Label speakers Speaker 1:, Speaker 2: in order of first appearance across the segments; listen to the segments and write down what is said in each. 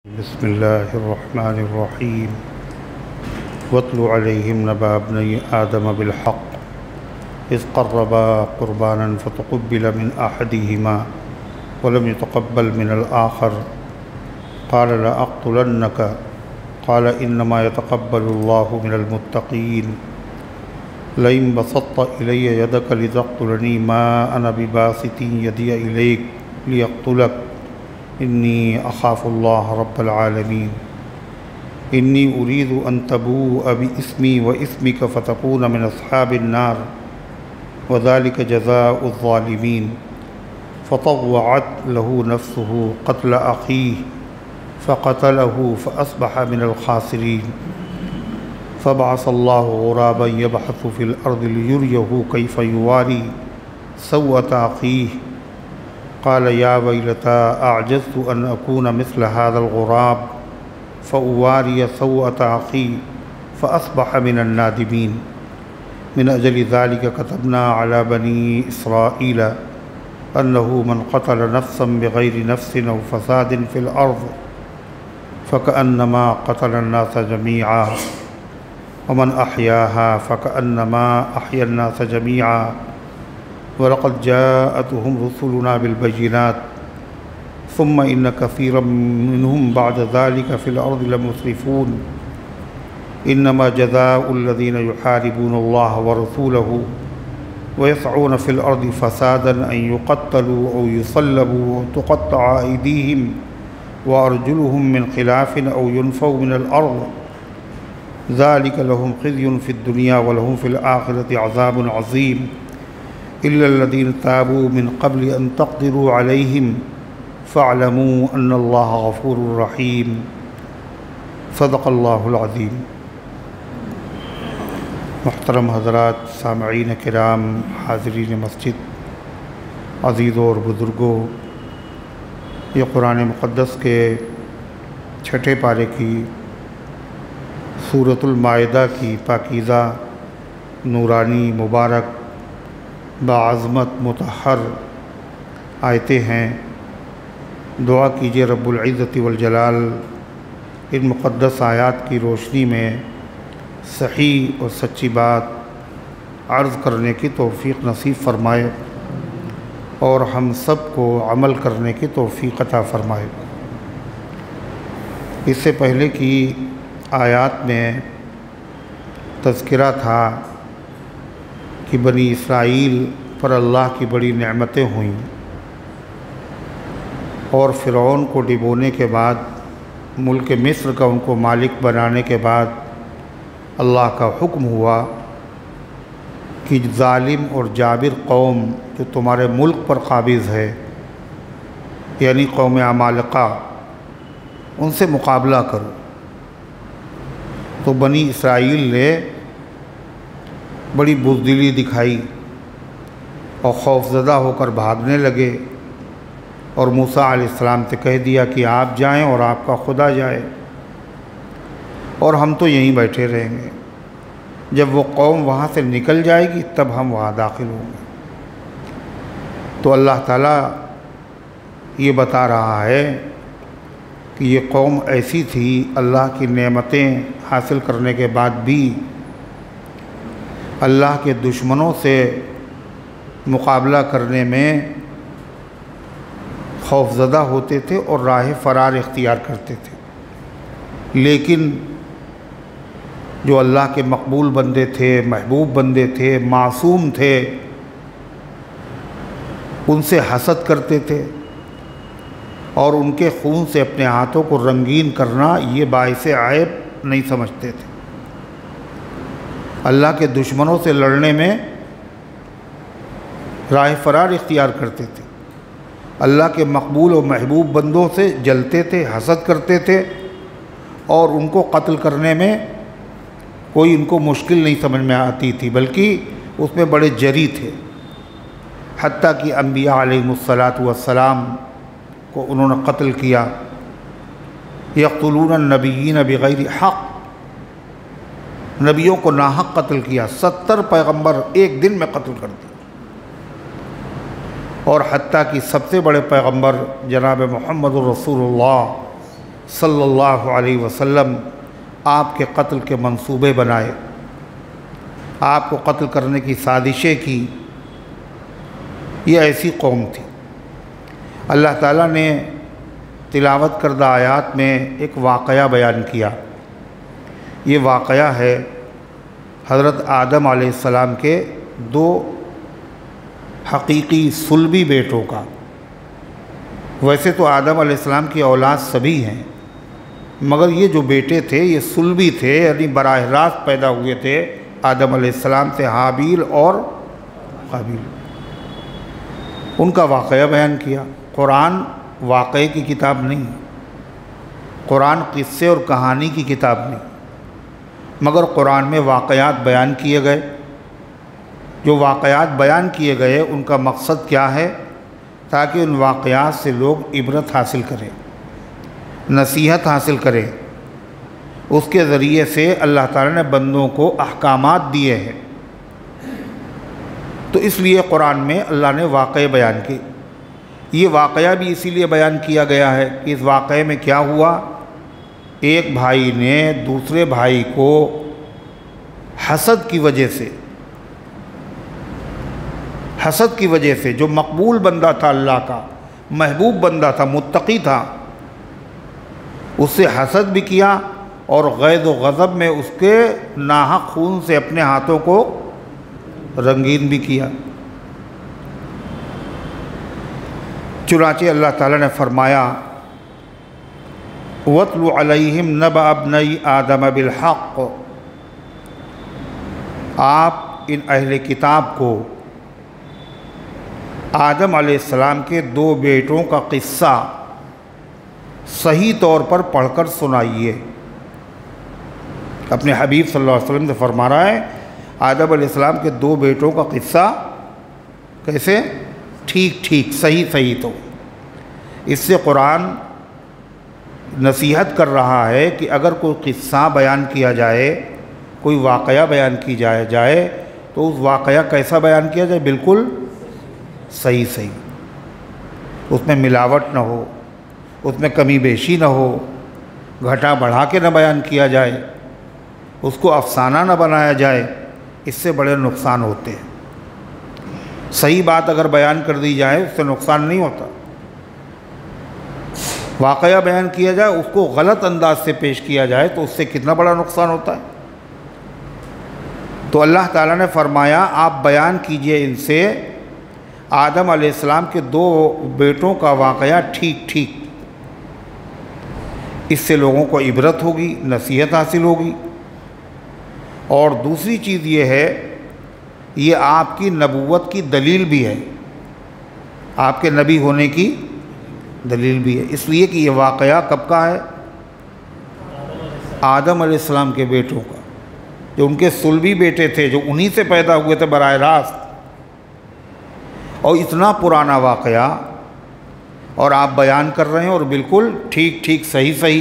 Speaker 1: बिस्मिल्लाहिर्रहमानिर्रहीम वत्लु अलैहिम नबा इब्नई आदम बिलहक़ इज़ क़र्रबा क़ुरबानन फ़तक़ुब्बिल मिन अहदिहिमा वलम युतक़ब्बल मिनल आख़र क़ाल लअक़्तुलन्नक क़ाल इन्नमा यतक़ब्बलुल्लाहु मिनल मुत्तक़ीन लइन बसत्त इलय्य यदक लितक़्तुलनी मा अना बिबासितिन यदिय इलैक लियक़्तुलक इन्नी अख़ाफ़ुल्लाह रब्बल आलमीन इन्नी उरीदु अन तबूअ बिइस्मी व इस्मिक फ़तकून मिन अस्हाबिन नार व ज़ालिक जज़ाउ ज़ालिमीन फ़तव्वअत लहू नफ्सुहु क़त्ल अख़ीह फ़क़तलहु फ़अस्बह मिनल ख़ासिरीन फ़बअसल्लाहु ग़ुराबन यबहथु फ़िल अर्दि लियुरियहु कैफ़ युवारी सव्अत अख़ीह क़ाल या वैलता अअजज़्तु अन अकून मिस्ल हाज़ल ग़ुराब फ़उवारिय सव्अत अख़ी फ़अस्बह मिनन नादिमीन मिन अजलि ज़ालिक कतबना अला बनी इसराईल अन्नहु मन क़तल नफ़्सन बिग़ैरि नफ़्सिन औ फ़सादिन फ़िल अर्ज़ फ़कअन्नमा क़तलन नास जमीआ व मन अहयाहा फ़कअन्नमा अहयन नास जमीआ वलक़द जाअतहुम रुसुलुना बिलबय्यिनात सुम्म इन्न कसीरम मिनहुम बअद ज़ालिक फ़िल अर्ज़ि लमुस्रिफ़ून इन्नमा जज़ाउल्लज़ीना युहारिबूनल्लाह व रसूलहु व यसअून फ़िल अर्ज़ि फ़सादन अन युक़त्तलू औ युसल्लबू औ तुक़त्तअ अयदीहिम व अर्जुलुहुम मिन ख़िलाफ़िन औ युनफ़ऊ मिनल अर्ज़ ज़ालिक लहुम ख़िज़्युन फ़िद दुनिया व लहुम फ़िल आख़िरति अज़ाबुन अज़ीम इल्लल्लज़ीन ताबू मिन क़ब्लि अन तक़दिरू अलैहिम फ़अलमू अन्नल्लाह गफ़ूरुर रहीम सदक़ल्लाहुल अज़ीम। मुहतरम हज़रात, सामईन किराम, हाज़रीन मस्जिद, अज़ीज़ों और बुज़ुर्गों, ये कुरान मुक़द्दस के छठे पारे की सूरतुल माइदा की पाकीज़ा नूरानी मुबारक बाअज़मत मुतहर आयतें हैं। दुआ कीजिए रब्बुल इज़्ज़ति वल जलाल इन मुक़द्दस आयात की रोशनी में सही और सच्ची बात अर्ज़ करने की तौफ़ीक़ नसीब फ़रमाए और हम सब को अमल करने की तौफ़ीक़ अता फ़रमाए। इससे पहले की आयात में तज़किरा था कि बनी इसराइल पर अल्लाह की बड़ी नेमतें हुईं और फ़िरौन को डिबोने के बाद, मुल्क मिस्र का उनको मालिक बनाने के बाद अल्लाह का हुक्म हुआ कि ज़ालिम और जाबिर कौम जो तुम्हारे मुल्क पर काबिज़ है, यानी कौम अमालका, उनसे मुकाबला करो। तो बनी इसराइल ने बड़ी बुज़दिली दिखाई और खौफज़दा होकर भागने लगे और मूसा अलैहिस्सलाम से कह दिया कि आप जाएं और आपका खुदा जाए और हम तो यहीं बैठे रहेंगे। जब वो कौम वहाँ से निकल जाएगी तब हम वहाँ दाखिल होंगे। तो अल्लाह ताला ये बता रहा है कि ये कौम ऐसी थी, अल्लाह की नेमतें हासिल करने के बाद भी अल्लाह के दुश्मनों से मुकाबला करने में खौफज़दा होते थे और राह फ़रार इख्तियार करते थे। लेकिन जो अल्लाह के मकबूल बंदे थे, महबूब बंदे थे, मासूम थे, उनसे हसद करते थे और उनके खून से अपने हाथों को रंगीन करना ये बाइसे आयब नहीं समझते थे। अल्लाह के दुश्मनों से लड़ने में राह फ़रार इख्तियार करते थे। अल्लाह के मकबूल और महबूब बंदों से जलते थे, हसद करते थे और उनको कत्ल करने में कोई उनको मुश्किल नहीं समझ में आती थी, बल्कि उसमें बड़े जरी थे। हत्ता कि अम्बिया अलैहिमुस्सलातु वस्सलाम को उन्होंने कत्ल किया। यक़्तुलून नबिय्यीन बिग़ैरि हक़, नबियों को नाहक कत्ल किया। 70 पैगम्बर एक दिन में कत्ल कर दिए। और हत्ता कि सबसे बड़े पैगम्बर जनाब मुहम्मदुर रसूलुल्लाह सल्लल्लाहु अलैहि वसल्लम आपके कत्ल के मंसूबे बनाए, आपको कत्ल करने की साजिशें की। ये ऐसी कौम थी। अल्लाह ताला ने तिलावत करदा आयात में एक वाक़या बयान किया। ये वाक़या है हज़रत आदम अलैहिस्सलाम के दो हकीकी सुलभी बेटों का। वैसे तो आदम अलैहिस्सलाम की औलाद सभी हैं, मगर ये जो बेटे थे ये सुलभी थे, यानी बराह रास्त पैदा हुए थे आदम अलैहिस्सलाम से, हाबील और काबिल। उनका वाक़या बयान किया। कुरान वाक़े की किताब नहीं, कुरान किस्से और कहानी की किताब नहीं, मगर कुरान में वाक़यात बयान किए गए। जो वाक़यात बयान किए गए उनका मकसद क्या है? ताकि उन वाक़यात से लोग इबरत हासिल करें, नसीहत हासिल करें। उसके ज़रिए से अल्लाह ताला ने बंदों को अहकामात दिए हैं। तो इसलिए कुरान में अल्लाह ने वाक़े बयान किए। ये वाक़या भी इसीलिए बयान किया गया है कि इस वाक़े में क्या हुआ। एक भाई ने दूसरे भाई को हसद की वजह से जो मकबूल बंदा था, अल्लाह का महबूब बंदा था, मुत्तकी था, उससे हसद भी किया और गैज़ व गज़ब में उसके नाहक खून से अपने हाथों को रंगीन भी किया। चुनांचे अल्लाह ताला ने फरमाया, वत्लु अलैहिम नबअ इब्नई आदम बिल हक़। आप इन अहले किताब को आदम अलैहिस्सलाम के दो बेटों का किस्सा सही तौर पर पढ़कर सुनाइए। अपने हबीब सल्लल्लाहु अलैहि वसल्लम से फरमा रहा है, आदम अलैहिस्सलाम के दो बेटों का किस्सा कैसे? ठीक ठीक, सही सही। तो इससे कुरान नसीहत कर रहा है कि अगर कोई किस्सा बयान किया जाए, कोई वाक़या बयान की जाए तो उस वाक़या कैसा बयान किया जाए? बिल्कुल सही सही, उसमें मिलावट न हो, उसमें कमी बेशी न हो, घटा बढ़ा के न बयान किया जाए, उसको अफसाना न बनाया जाए। इससे बड़े नुकसान होते हैं। सही बात अगर बयान कर दी जाए उससे नुकसान नहीं होता। वाक़या बयान किया जाए, उसको गलत अंदाज से पेश किया जाए तो उससे कितना बड़ा नुकसान होता है। तो अल्लाह ताला ने फरमाया, आप बयान कीजिए इनसे आदम अलैहिस्सलाम के दो बेटों का वाक़या ठीक ठीक। इससे लोगों को इबरत होगी, नसीहत हासिल होगी। और दूसरी चीज़ ये है, ये आपकी नबूवत की दलील भी है, आपके नबी होने की दलील भी है। इसलिए कि ये वाक़या कब का है? आदम अलैहिस्सलाम के बेटों का, जो उनके सुलभी बेटे थे, जो उन्हीं से पैदा हुए थे बराह रास्त। और इतना पुराना वाक़या और आप बयान कर रहे हैं और बिल्कुल ठीक ठीक, सही सही।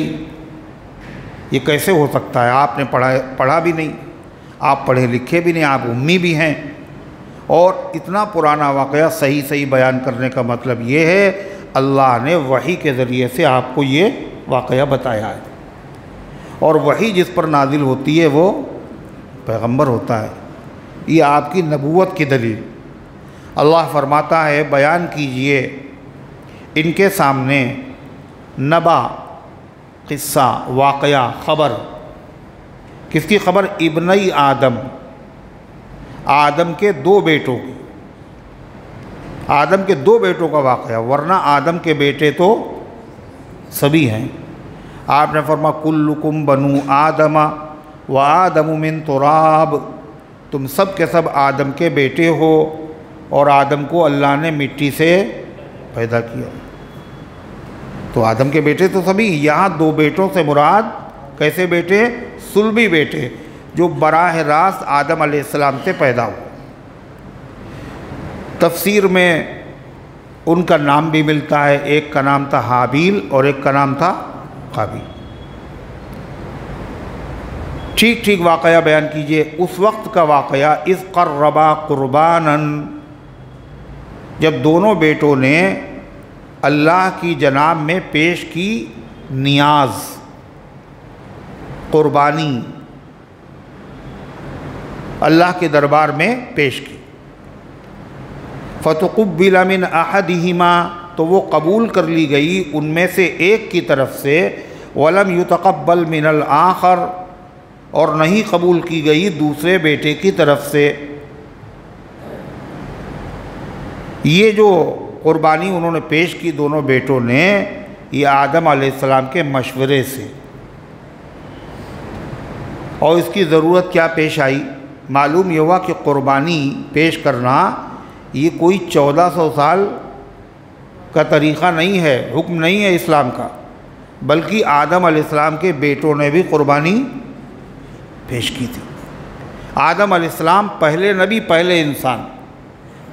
Speaker 1: ये कैसे हो सकता है? आपने पढ़ा भी नहीं, आप पढ़े लिखे भी नहीं, आप उम्मी भी हैं, और इतना पुराना वाक़या सही सही बयान करने का मतलब ये है अल्लाह ने वही के ज़रिए से आपको ये वाक़या बताया है। और वही जिस पर नाजिल होती है वो पैगंबर होता है। ये आपकी नबूवत की दलील। अल्लाह फरमाता है, बयान कीजिए इनके सामने नबा, किस्सा, वाक़या, ख़बर। किसकी ख़बर? इब्नई आदम, आदम के दो बेटों की। आदम के दो बेटों का वाक़या, वरना आदम के बेटे तो सभी हैं। आपने फरमा कुल्लुकुम बनु आदमा व आदमु मिन तुराब। तुम सब के सब आदम के बेटे हो और आदम को अल्लाह ने मिट्टी से पैदा किया। तो आदम के बेटे तो सभी। यहाँ दो बेटों से मुराद कैसे बेटे? सुलभी बेटे, जो बराह रास्त आदम अलैहिस्सलाम से पैदा हुए। तफसीर में उनका नाम भी मिलता है, एक का नाम था हाबील और एक का नाम था काबिल। ठीक ठीक वाक़या बयान कीजिए। उस वक्त का वाक़या, इस क़र्रबा क़ुरबानन, जब दोनों बेटों ने अल्लाह की जनाब में पेश की नियाज, क़ुरबानी अल्लाह के दरबार में पेश की। फ़तुक़ुब्बिल मिन अहदिहिमा, तो वो कबूल कर ली गई उनमें से एक की तरफ से, वलम युतक़ब्बल मिनल आखर, और नहीं कबूल की गई दूसरे बेटे की तरफ से। ये जो क़ुरबानी उन्होंने पेश की दोनों बेटों ने, ये आदम अलैहिस्सलाम के मशवरे से। और इसकी ज़रूरत क्या पेश आई? मालूम ये हुआ कि क़ुरबानी पेश करना ये कोई 1400 साल का तरीक़ा नहीं है, हुक्म नहीं है इस्लाम का, बल्कि आदम अलैहिस्सलाम के बेटों ने भी क़ुरबानी पेश की थी। आदम अलैहिस्सलाम पहले नबी, पहले इंसान,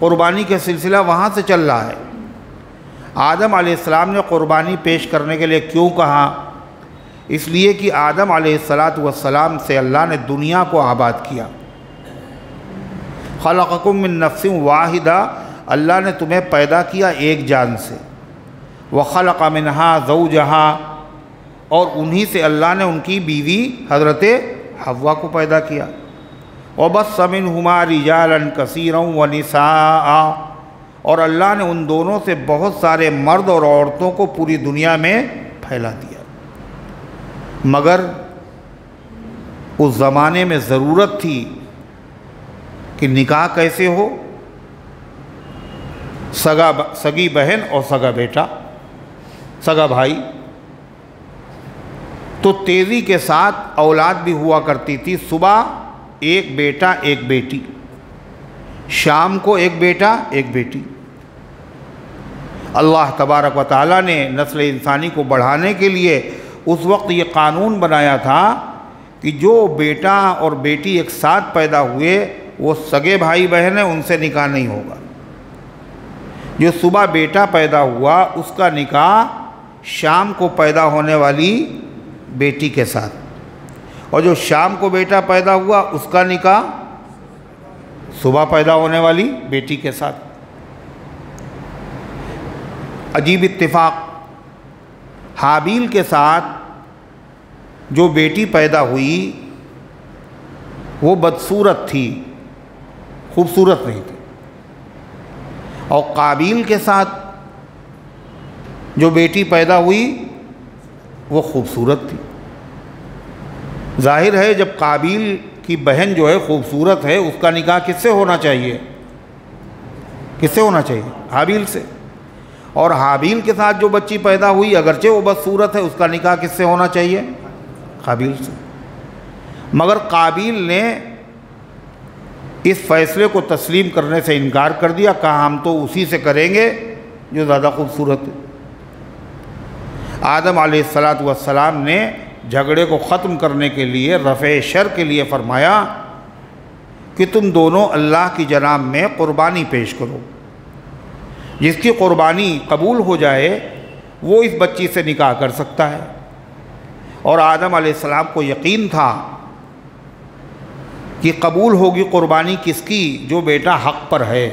Speaker 1: क़ुरबानी का सिलसिला वहाँ से चल रहा है। आदम अलैहिस्सलाम ने क़ुरबानी पेश करने के लिए क्यों कहा? इसलिए कि आदम अलैहिस्सलातु वस्सलाम से अल्लाह ने दुनिया को आबाद किया। खलक़कुम मिन नफ्सिन वाहिदा, अल्लाह ने तुम्हें पैदा किया एक जान से। व खलक़ मिनहा ज़ौजहा, और उन्हीं से अल्लाह ने उनकी बीवी हज़रत हव्वा को पैदा किया। व बस्स मिनहुमा रिजालन कसीरन व निसाआ, और अल्लाह ने उन दोनों से बहुत सारे मर्द और औरतों को पूरी दुनिया में फैला दिया। मगर उस ज़माने में ज़रूरत थी कि निकाह कैसे हो, सगी बहन और सगा बेटा, सगा भाई, तो तेज़ी के साथ औलाद भी हुआ करती थी। सुबह एक बेटा एक बेटी, शाम को एक बेटा एक बेटी। अल्लाह तबारक व तआला ने नस्ल इंसानी को बढ़ाने के लिए उस वक्त ये कानून बनाया था कि जो बेटा और बेटी एक साथ पैदा हुए वो सगे भाई बहन हैं, उनसे निकाह नहीं होगा। जो सुबह बेटा पैदा हुआ उसका निकाह शाम को पैदा होने वाली बेटी के साथ, और जो शाम को बेटा पैदा हुआ उसका निकाह सुबह पैदा होने वाली बेटी के साथ। अजीब इत्तिफाक, हाबील के साथ जो बेटी पैदा हुई वो बदसूरत थी, खूबसूरत नहीं थी, और काबील के साथ जो बेटी पैदा हुई वो खूबसूरत थी। जाहिर है जब काबील की बहन जो है खूबसूरत है, उसका निकाह किससे होना चाहिए? किससे होना चाहिए? हाबील से। और हाबील के साथ जो बच्ची पैदा हुई अगरचे वो बदसूरत है, उसका निकाह किससे होना चाहिए? काबील से। मगर काबील ने इस फैसले को तस्लीम करने से इनकार कर दिया, कहा हम तो उसी से करेंगे जो ज़्यादा खूबसूरत है। आदम अलैहिस्सलातु वस्सलाम ने झगड़े को ख़त्म करने के लिए, रफ़े शर के लिए फ़रमाया कि तुम दोनों अल्लाह की जनाब में क़ुरबानी पेश करो। जिसकी क़ुरबानी कबूल हो जाए वो इस बच्ची से निकाह कर सकता है। और आदम अलैहिस्सलाम को यकीन था कि कबूल होगी क़ुरबानी किसकी? जो बेटा हक़ पर है,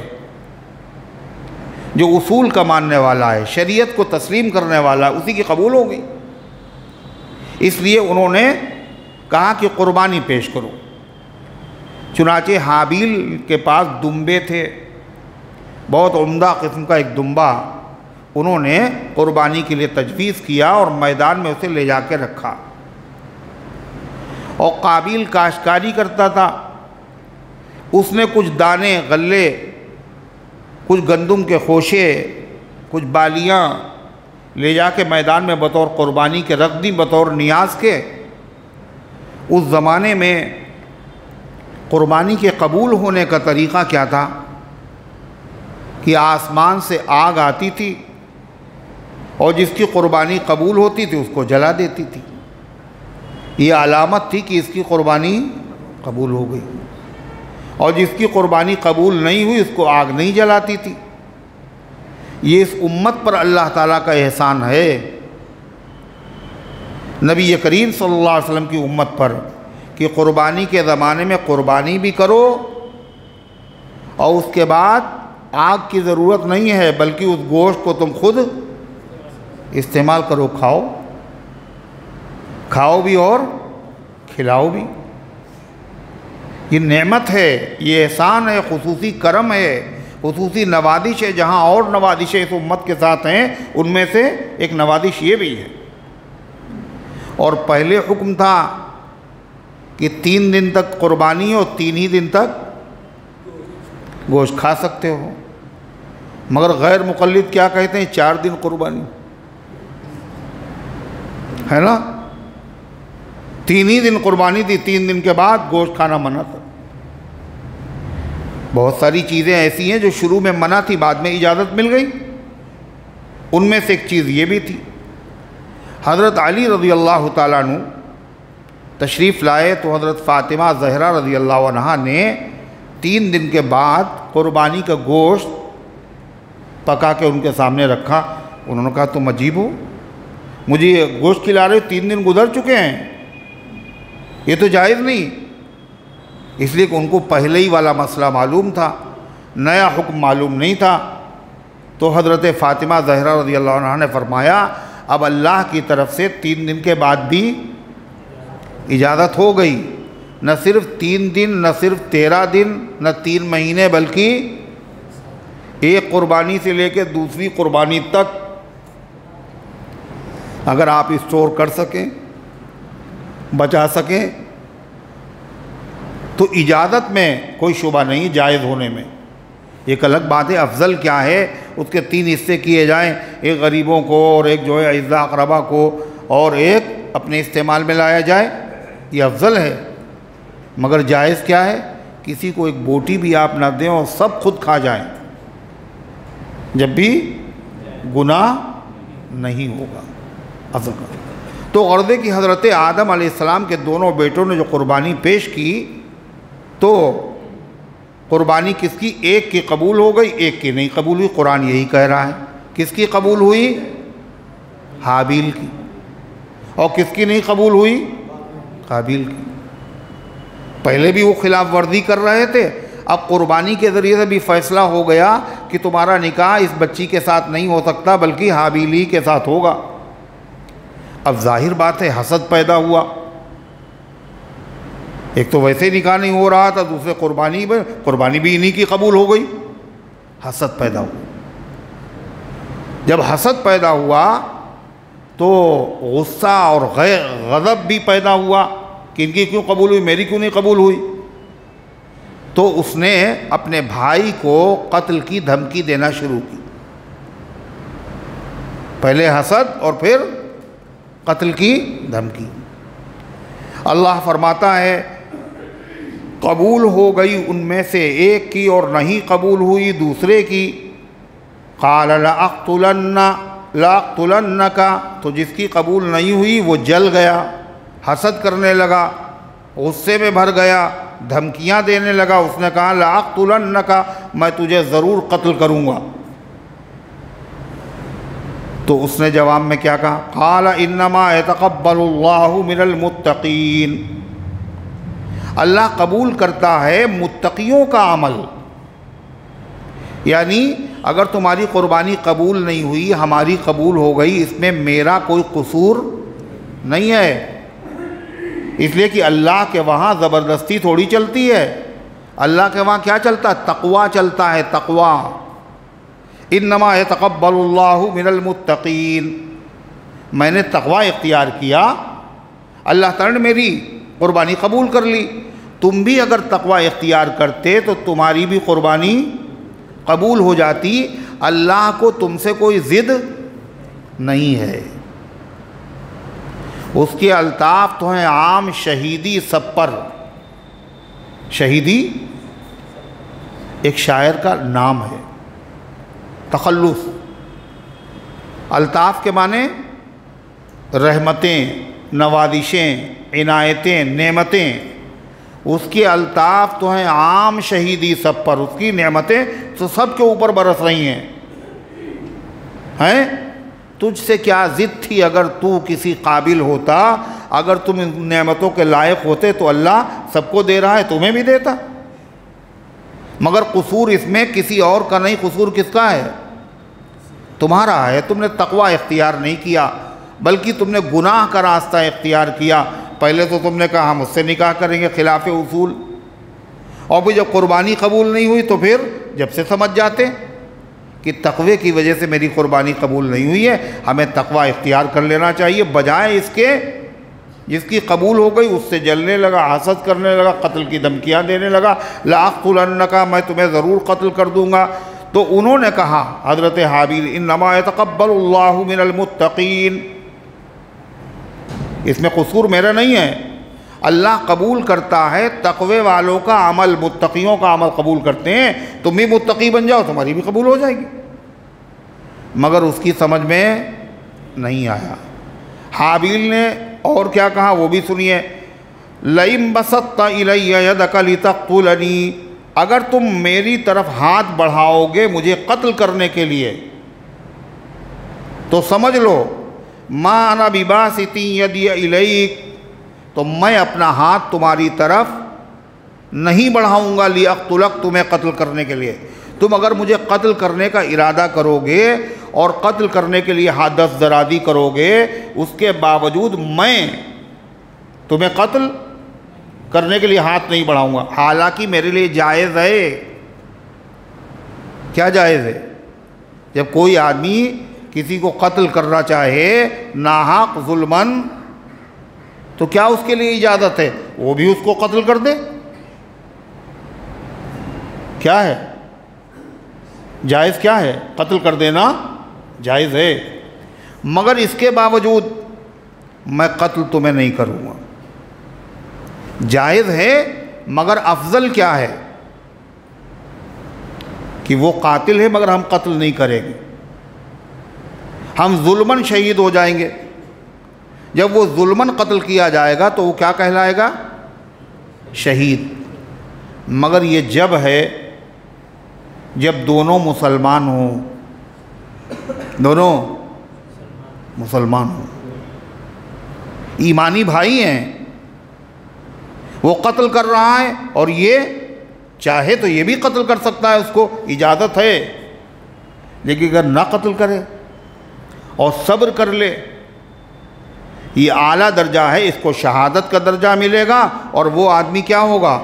Speaker 1: जो उसूल का मानने वाला है, शरीयत को तस्लीम करने वाला, उसी की कबूल होगी। इसलिए उन्होंने कहा कि क़ुरबानी पेश करो। चुनाचे हाबील के पास दुम्बे थे, बहुत उम्दा किस्म का एक दुम्बा उन्होंने क़ुरबानी के लिए तजवीज़ किया और मैदान में उसे ले जाके रखा। और काबील काश्तकारी करता था, उसने कुछ दाने गल्ले, कुछ गंदुम के खोशे, कुछ बालियाँ ले जाके मैदान में बतौर क़ुरबानी के रख दी, बतौर नियाज के। उस ज़माने में क़ुरबानी के कबूल होने का तरीक़ा क्या था कि आसमान से आग आती थी और जिसकी क़ुरबानी कबूल होती थी उसको जला देती थी। ये अलामत थी कि इसकी क़ुरबानी कबूल हो गई, और जिसकी क़ुरबानी कबूल नहीं हुई उसको आग नहीं जलाती थी। ये इस उम्मत पर अल्लाह ताला का एहसान है, नबी करीम सल्लल्लाहु अलैहि वसल्लम की उम्मत पर, कि क़ुरबानी के ज़माने में क़ुरबानी भी करो और उसके बाद आग की ज़रूरत नहीं है, बल्कि उस गोश्त को तुम खुद इस्तेमाल करो, खाओ। खाओ भी और खिलाओ भी। ये नेमत है, ये एहसान है, खुसूसी करम है, खुसूसी नवादिश है। जहाँ और नवादिशें इस उम्मत के साथ हैं उनमें से एक नवादिश ये भी है। और पहले हुक्म था कि 3 दिन तक कुर्बानी और 3 ही दिन तक गोश्त खा सकते हो, मगर गैर मुक़ल्लिद क्या कहते हैं 4 दिन कुर्बानी है ना। 3 ही दिन कुर्बानी थी, 3 दिन के बाद गोश्त खाना मना था। बहुत सारी चीज़ें ऐसी हैं जो शुरू में मना थी, बाद में इजाज़त मिल गई। उनमें से एक चीज़ ये भी थी, हज़रत अली रज़ी अल्लाह ताला अन्हु तशरीफ़ लाए तो हज़रत फ़ातिमा ज़हरा रज़ी अल्लाह अन्हा ने 3 दिन के बाद कुर्बानी का गोश्त पका के उनके सामने रखा। उन्होंने कहा तुम अजीब हो, मुझे गोश्त खिला रहे हो, 3 दिन गुजर चुके हैं, ये तो जायज़ नहीं। इसलिए कि उनको पहले ही वाला मसला मालूम था, नया हुक्म मालूम नहीं था। तो हज़रत फ़ातिमा ज़हरा रज़ी अल्लाह अन्हा ने फरमाया अब अल्लाह की तरफ से 3 दिन के बाद भी इजाज़त हो गई। न सिर्फ 3 दिन, न सिर्फ 13 दिन, न 3 महीने, बल्कि एक कुर्बानी से लेकर दूसरी कुर्बानी तक अगर आप स्टोर कर सकें, बचा सकें, तो इजाज़त में कोई शुबा नहीं जायज़ होने में। एक अलग बात है अफजल क्या है, उसके 3 हिस्से किए जाएं, एक गरीबों को और एक जो है इज़्ज़ा अक़रबा को और एक अपने इस्तेमाल में लाया जाए, ये अफजल है। मगर जायज़ क्या है, किसी को एक बोटी भी आप न दें और सब खुद खा जाएं, जब भी गुनाह नहीं होगा अफजल। तो गर्दे की हज़रत आदम अलैहिस्सलाम के दोनों बेटों ने जो कुर्बानी पेश की, तो कुर्बानी किसकी, एक की कबूल हो गई, एक की नहीं कबूल हुई। कुरान यही कह रहा है। किसकी कबूल हुई, हाबिल की, और किसकी नहीं कबूल हुई, काबिल की। पहले भी वो खिलाफ वर्जी कर रहे थे, अब कुर्बानी के ज़रिए से भी फ़ैसला हो गया कि तुम्हारा निकाह इस बच्ची के साथ नहीं हो सकता बल्कि हाबिली के साथ होगा। अब जाहिर बात है हसद पैदा हुआ, एक तो वैसे निकाह नहीं हो रहा था, दूसरे कुर्बानी भी इन्हीं की कबूल हो गई, हसद पैदा हुआ। जब हसद पैदा हुआ तो गुस्सा और गज़ब भी पैदा हुआ कि इनकी क्यों कबूल हुई, मेरी क्यों नहीं कबूल हुई। तो उसने अपने भाई को कत्ल की धमकी देना शुरू की, पहले हसद और फिर कत्ल की धमकी। अल्लाह फरमाता है कबूल हो गई उनमें से एक की और नहीं कबूल हुई दूसरे की। क़ाल लअक़्तुलन्नका, तो जिसकी कबूल नहीं हुई वो जल गया, हसद करने लगा, गुस्से में भर गया, धमकियां देने लगा। उसने कहा लअक़्तुलन्नका, मैं तुझे ज़रूर कत्ल करूँगा। तो उसने जवाब में क्या कहा, क़ाल इन्नमा यतक़ब्बलुल्लाहु मिनल मुत्तक़ीन, अल्लाह कबूल करता है मुत्तक़ियों का अमल। यानी अगर तुम्हारी कुर्बानी कबूल नहीं हुई, हमारी कबूल हो गई, इसमें मेरा कोई कसूर नहीं है। इसलिए कि अल्लाह के वहाँ ज़बरदस्ती थोड़ी चलती है, अल्लाह के वहाँ क्या चलता है, तक़वा चलता है, तक़वा। इन्नमा यतक़ब्बलुल्लाहु मिनल मुत्तक़ीन, मैंने तक़वा इख्तियार किया, अल्लाह ताला ने मेरी कुर्बानी कबूल कर ली। तुम भी अगर तक़वा इख्तियार करते तो तुम्हारी भी कुर्बानी कबूल हो जाती। अल्लाह को तुमसे कोई ज़िद नहीं है, उसके अल्ताफ़ तो हैं आम, शहीदी सब पर। शहीदी एक शायर का नाम है, तखल्लुस। अल्ताफ़ के माने रहमतें, नवादिशें, इनायतें, नेमतें। उसके अल्ताफ़ तो हैं आम, शहीदी सब पर। उसकी नेमतें तो सब के ऊपर बरस रही हैं। तुझसे क्या ज़िद थी, अगर तू किसी काबिल होता, अगर तुम इन नेमतों के लायक होते तो अल्लाह सबको दे रहा है, तुम्हें भी देता। मगर कसूर इसमें किसी और का नहीं, कसूर किसका है, तुम्हारा है। तुमने तक़वा इख्तियार नहीं किया, बल्कि तुमने गुनाह का रास्ता इख्तियार किया। पहले तो तुमने कहा हम उससे निकाह करेंगे खिलाफ उसूल, और फिर जब कुर्बानी कबूल नहीं हुई तो फिर जब से समझ जाते कि तक़वे की वजह से मेरी कुर्बानी कबूल नहीं हुई है, हमें तक़वा इख्तियार कर लेना चाहिए, बजाय इसके जिसकी कबूल हो गई उससे जलने लगा, हसद करने लगा, कत्ल की धमकियाँ देने लगा, लाअक़्तुलन्नका, मैं तुम्हें ज़रूर कत्ल कर दूँगा। तो उन्होंने कहा हज़रत हाबील, इन्नमा यतक़ब्बलुल्लाहु मिनल मुत्तक़ीन, इसमें कसूर मेरा नहीं है, अल्लाह कबूल करता है तक़वे वालों का अमल, मुत्तक़ियों का अमल कबूल करते हैं। तुम भी मुत्तक़ी बन जाओ, तुम्हारी भी कबूल हो जाएगी। मगर उसकी समझ में नहीं आया। हाबील ने और क्या कहा वो भी सुनिए, लइम बसत्ता इलैया यदका लितक़्तुलनी, अगर तुम मेरी तरफ हाथ बढ़ाओगे मुझे कत्ल करने के लिए तो समझ लो मा अना बिबासिती यदी इलैक, तो मैं अपना हाथ तुम्हारी तरफ नहीं बढ़ाऊंगा, लिअक़्तुलक, तुम्हें कत्ल करने के लिए। तुम अगर मुझे कत्ल करने का इरादा करोगे और कत्ल करने के लिए हाथ दस्त दराज़ी करोगे, उसके बावजूद मैं तुम्हें कत्ल करने के लिए हाथ नहीं बढ़ाऊंगा। हालांकि मेरे लिए जायज़ है। क्या जायज़ है? जब कोई आदमी किसी को कत्ल करना चाहे नाहक जुल्मन, तो क्या उसके लिए इजाज़त है वो भी उसको कत्ल कर दे? क्या है जायज़? क्या है? कत्ल कर देना जायज़ है, मगर इसके बावजूद मैं कत्ल तुम्हें नहीं करूँगा। जायज़ है, मगर अफजल क्या है कि वो कातिल है मगर हम कत्ल नहीं करेंगे, हम जुल्मन शहीद हो जाएंगे। जब वो जुल्मन कत्ल किया जाएगा तो वो क्या कहलाएगा? शहीद। मगर ये जब है जब दोनों मुसलमान हों, दोनों मुसलमान हों, ईमानी भाई हैं, वो कत्ल कर रहा है और ये चाहे तो ये भी कत्ल कर सकता है, उसको इजाज़त है। लेकिन अगर ना कत्ल करे और सब्र कर ले, ये आला दर्जा है, इसको शहादत का दर्जा मिलेगा, और वो आदमी क्या होगा?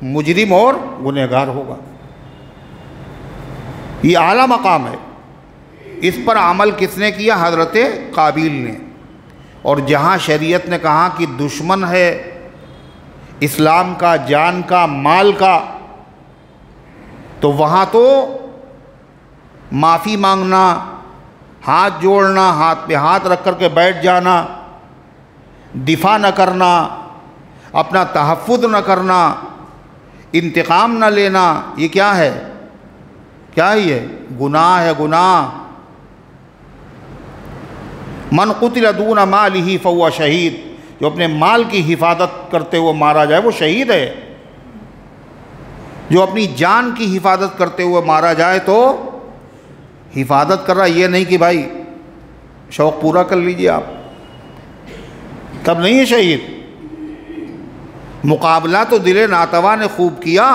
Speaker 1: मुजरिम और गुनहगार होगा। ये आला मकाम है। इस पर अमल किसने किया? हज़रत काबिल ने। और जहाँ शरीयत ने कहा कि दुश्मन है इस्लाम का, जान का, माल का, तो वहाँ तो माफ़ी मांगना, हाथ जोड़ना, हाथ पे हाथ रख कर के बैठ जाना, दिफा न करना, अपना तहफ़्फ़ुज़ न करना, इंतकाम न लेना, ये क्या है? क्या है ये? गुनाह है, गुनाह। मन क़ुतिल दून मालिही फ़हुव शहीद, जो अपने माल की हिफाजत करते हुए मारा जाए वो शहीद है। जो अपनी जान की हिफाजत करते हुए मारा जाए तो हिफाजत कर रहा, ये नहीं कि भाई शौक़ पूरा कर लीजिए आप, तब नहीं है शहीद। मुकाबला तो दिले नातवा ने खूब किया,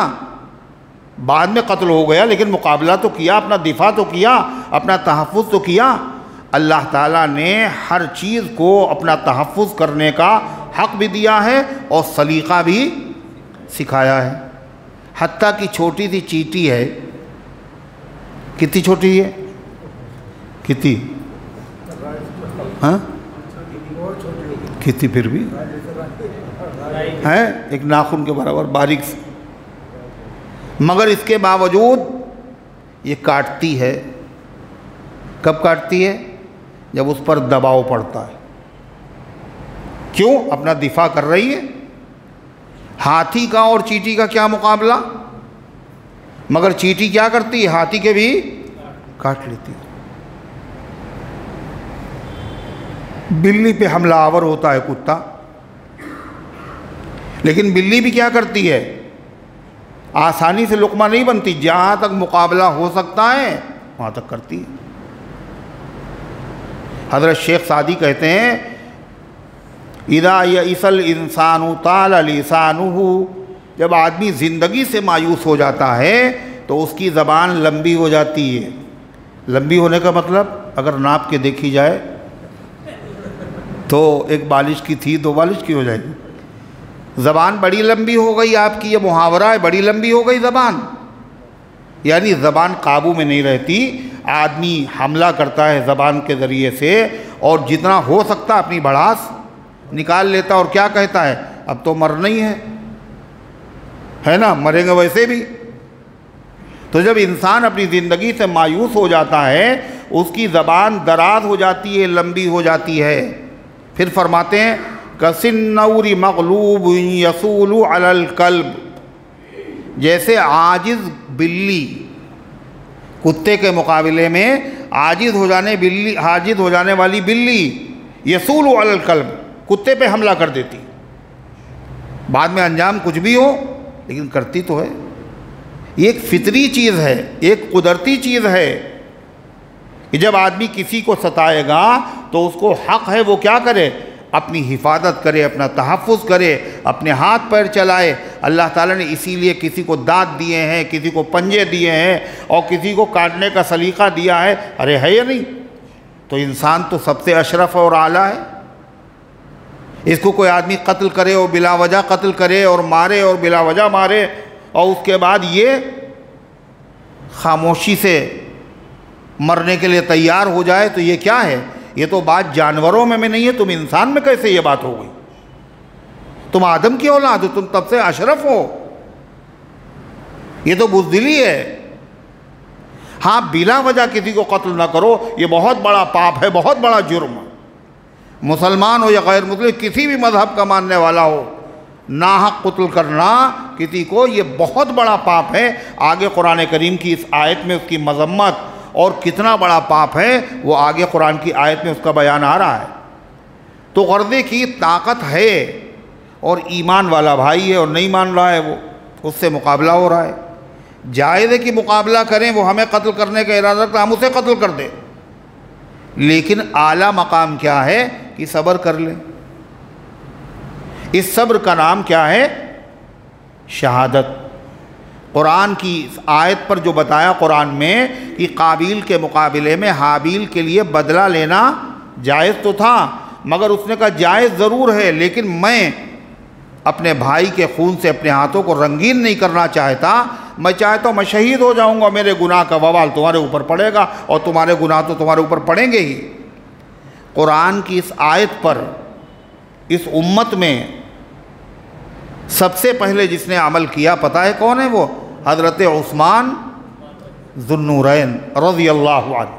Speaker 1: बाद में कत्ल हो गया, लेकिन मुकाबला तो किया, अपना दिफा तो किया, अपना तहफ़्फ़ुज़ तो किया। अल्लाह ताला ने हर चीज़ को अपना तहफ़्फ़ुज़ करने का हक़ भी दिया है और सलीक़ा भी सिखाया है। हत्ता कि छोटी सी चींटी है, कितनी छोटी है? कितनी? हाँ, कितनी फिर भी है, एक नाखून के बराबर बारीक सी, मगर इसके बावजूद ये काटती है। कब काटती है? जब उस पर दबाव पड़ता है। क्यों? अपना दिफा कर रही है। हाथी का और चींटी का क्या मुकाबला? मगर चींटी क्या करती है? हाथी के भी काट लेती है। बिल्ली पे हमलावर होता है कुत्ता, लेकिन बिल्ली भी क्या करती है? आसानी से लुक़मा नहीं बनती, जहाँ तक मुकाबला हो सकता है वहाँ तक करती है। हज़रत शेख सादी कहते हैं, इदा यइसल इंसानु ताल लिसानुहु, जब आदमी ज़िंदगी से मायूस हो जाता है तो उसकी ज़बान लंबी हो जाती है। लंबी होने का मतलब अगर नाप के देखी जाए तो एक बालिश की थी 2 बालिश की हो जाएगी। ज़बान बड़ी लंबी हो गई आपकी, ये मुहावरा है, बड़ी लंबी हो गई ज़बान, यानी ज़बान काबू में नहीं रहती। आदमी हमला करता है ज़बान के ज़रिए से और जितना हो सकता अपनी भड़ास निकाल लेता और क्या कहता है, अब तो मरना ही है ना, मरेंगे वैसे भी। तो जब इंसान अपनी ज़िंदगी से मायूस हो जाता है, उसकी ज़बान दराज हो जाती है, लंबी हो जाती है। फिर फरमाते हैं कसिन्नौरी मग़लूब यसूलु अलल कल्ब, जैसे आजिज़ बिल्ली, कुत्ते के मुकाबले में आजिज़ हो जाने वाली बिल्ली यसूलु अलल कल्ब, कुत्ते पे हमला कर देती। बाद में अंजाम कुछ भी हो लेकिन करती तो है। ये एक फितरी चीज़ है, एक कुदरती चीज़ है कि जब आदमी किसी को सताएगा तो उसको हक़ है वो क्या करे, अपनी हिफाजत करे, अपना तहफ़्फ़ुज़ करे, अपने हाथ पैर चलाए। अल्लाह ताला ने इसीलिए किसी को दाँत दिए हैं, किसी को पंजे दिए हैं और किसी को काटने का सलीक़ा दिया है। अरे है या नहीं? तो इंसान तो सबसे अशरफ और आला है। इसको कोई आदमी कत्ल करे और बिला वजह कत्ल करे और मारे और बिला वजह मारे और उसके बाद ये खामोशी से मरने के लिए तैयार हो जाए, तो ये क्या है? ये तो बात जानवरों में नहीं है, तुम इंसान में कैसे ये बात हो गई? तुम आदम की औलाद हो, तुम तब से अशरफ हो। ये तो बुज़दिली है। हाँ, बिला वजह किसी को कत्ल ना करो, ये बहुत बड़ा पाप है, बहुत बड़ा जुर्म। मुसलमान हो या गैर मुस्लिम, किसी भी मज़हब का मानने वाला हो, नाहक कत्ल करना किसी को, ये बहुत बड़ा पाप है। आगे कुरान करीम की इस आयत में उसकी मज़म्मत और कितना बड़ा पाप है वो आगे कुरान की आयत में उसका बयान आ रहा है। तो गर्दे की ताकत है और ईमान वाला भाई है और नहीं मान रहा है, वो उससे मुकाबला हो रहा है। जायज़ है कि मुकाबला करें, वो हमें कत्ल करने का इरादा रखता, हम उसे कत्ल कर दें, लेकिन आला मकाम क्या है कि सब्र कर लें। इस सब्र का नाम क्या है? शहादत। कुरान की आयत पर जो बताया कुरान में कि काबिल के मुकाबले में हाबिल के लिए बदला लेना जायज़ तो था, मगर उसने कहा जायज़ ज़रूर है, लेकिन मैं अपने भाई के खून से अपने हाथों को रंगीन नहीं करना चाहता। मैं चाहता हूँ मैं शहीद हो जाऊँगा, मेरे गुनाह का वबाल तुम्हारे ऊपर पड़ेगा और तुम्हारे गुनाह तो तुम्हारे ऊपर पड़ेंगे ही। कुरान की इस आयत पर इस उम्मत में सबसे पहले जिसने अमल किया पता है कौन है? वो हज़रत उस्मान ज़ुन्नूरैन रज़ियल्लाहु अन्हु।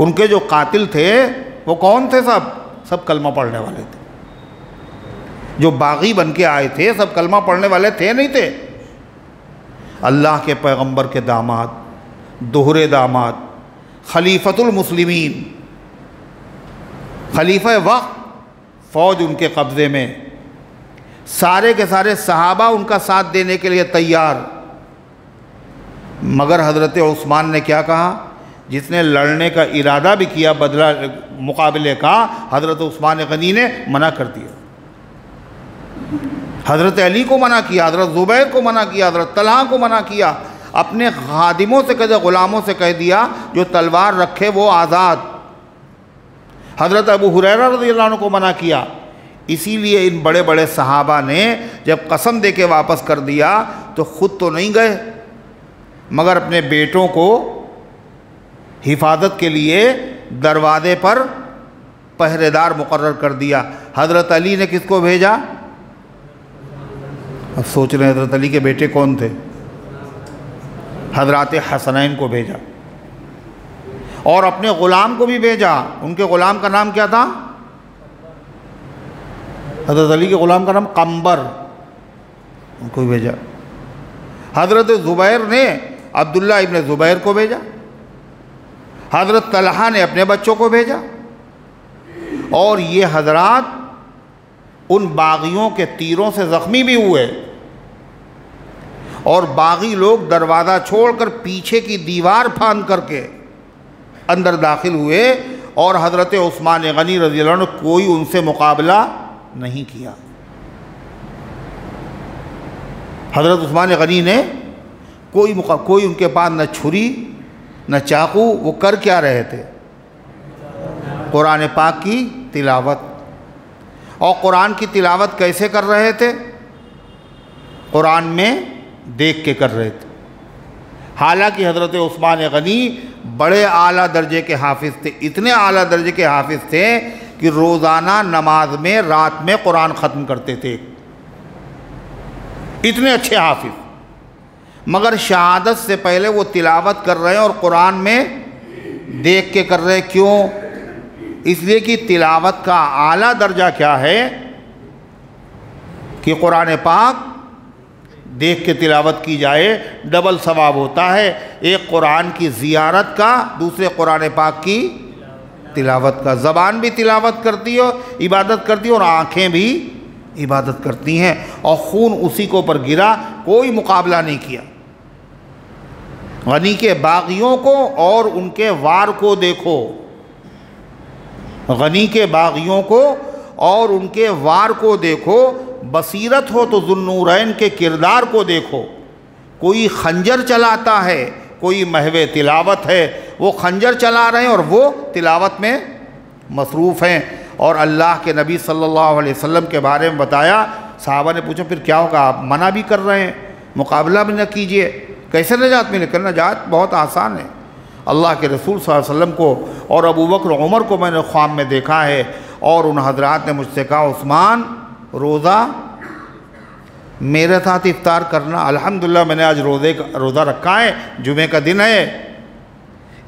Speaker 1: उनके जो कातिल थे वो कौन थे? सब कलमा पढ़ने वाले थे। जो बागी बन के आए थे सब कलमा पढ़ने वाले थे नहीं थे? अल्लाह के पैगंबर के दामाद, दोहरे दामाद, खलीफतुल मुस्लिमीन, खलीफा वक्त, फ़ौज उनके कब्ज़े में, सारे के सारे सहाबा उनका साथ देने के लिए तैयार। मगर हज़रत उस्मान ने क्या कहा? जिसने लड़ने का इरादा भी किया बदला मुकाबले का, हज़रत उस्मान गनी ने मना कर दिया। हज़रत अली को मना किया, हज़रत ज़ुबैर को मना किया, हज़रत तलहा को मना किया, अपने खादिमों से कह दिया, ग़ुलामों से कह दिया जो तलवार रखे वो आज़ाद। हज़रत अबू हुरैरा रज़ियल्लाहु अन्हु को मना किया। इसीलिए इन बड़े बड़े सहाबा ने जब कसम दे के वापस कर दिया तो ख़ुद तो नहीं गए, मगर अपने बेटों को हिफाजत के लिए दरवाज़े पर पहरेदार मुकर्रर कर दिया। हज़रत अली ने किसको भेजा? अब सोच रहे हैं हज़रत अली के बेटे कौन थे? हज़रत हसनैन को भेजा और अपने ग़ुलाम को भी भेजा। उनके ग़ुलाम का नाम क्या था? हज़रत अली के ग़ुलाम का नाम कंबर, उनको भी भेजा। हज़रत ज़ुबैर ने अब्दुल्ला इब्न ज़ुबैर को भेजा। हज़रत तलहा ने अपने बच्चों को भेजा। और ये हज़रात उन बागियों के तीरों से ज़ख्मी भी हुए और बागी लोग दरवाज़ा छोड़कर पीछे की दीवार फांद करके अंदर दाखिल हुए और हज़रत उस्मान गनी रज़ियल्लाहु अन्हु ने कोई उनसे मुकाबला नहीं किया। हज़रत उस्मान गनी ने कोई उनके पास न छुरी न चाकू, वो कर क्या रहे थे? कुरान पाक की तिलावत। और कुरान की तिलावत कैसे कर रहे थे? कुरान में देख के कर रहे थे। हालांकि हज़रत उस्मान गनी बड़े आला दर्जे के हाफिज़ थे, इतने आला दर्जे के हाफिज़ थे कि रोज़ाना नमाज में रात में कुरान ख़त्म करते थे, इतने अच्छे हाफिज़। मगर शहादत से पहले वो तिलावत कर रहे हैं और कुरान में देख के कर रहे हैं। क्यों? इसलिए कि तिलावत का आला दर्जा क्या है कि कुरान पाक देख के तिलावत की जाए, डबल सवाब होता है, एक कुरान की ज़ियारत का, दूसरे कुरान पाक की तिलावत का। ज़बान भी तिलावत करती हो, इबादत करती हो, और आँखें भी इबादत करती हैं, और खून उसी के ऊपर गिरा, कोई मुकाबला नहीं किया। गनी के बागियों को और उनके वार को देखो, गनी के बागियों को और उनके वार को देखो। बसीरत हो तो ज़ुन्नूरैन के किरदार को देखो। कोई खंजर चलाता है, कोई महवे तिलावत है, वो खंजर चला रहे हैं और वो तिलावत में मसरूफ़ हैं। और अल्लाह के नबी सल्लल्लाहु अलैहि वसल्लम के बारे में बताया। साहबा ने पूछा फिर क्या होगा, आप मना भी कर रहे हैं, मुकाबला भी न कीजिए, कैसे नजात मिले? कहना नजात बहुत आसान है। अल्लाह के रसूल सल्लल्लाहु अलैहि वसल्लम को और अबू बकर उमर को मैंने ख्वाब में देखा है, और उन हजरात ने मुझसे कहा उस्मान रोज़ा मेरे साथ इफ्तार करना। अल्हम्दुलिल्लाह मैंने आज रोज़ा रखा है, जुमे का दिन है,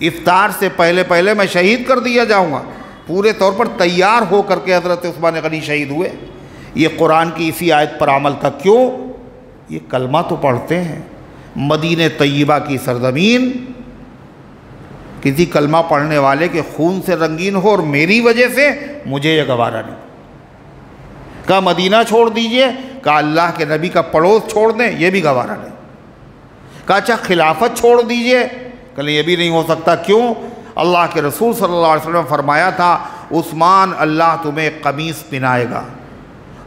Speaker 1: इफ्तार से पहले पहले मैं शहीद कर दिया जाऊँगा। पूरे तौर पर तैयार हो करके हज़रत उस्मान गनी शहीद हुए। ये कुरान की इसी आयत पर अमल था। क्यों? ये कलमा तो पढ़ते हैं। मदीने तय्यबा की सरज़मीन किसी कलमा पढ़ने वाले के खून से रंगीन हो, और मेरी वजह से मुझे ये गवारा नहीं। कहा मदीना छोड़ दीजिए, कहा अल्लाह के नबी का पड़ोस छोड़ दें, ये भी गवारा नहीं। कहा अच्छा खिलाफत छोड़ दीजिए, कहले ये भी नहीं हो सकता। क्यों? अल्लाह के रसूल सल्लल्लाहु अलैहि वसल्लम फरमाया था उस्मान अल्लाह तुम्हें कमीज़ पहनाएगा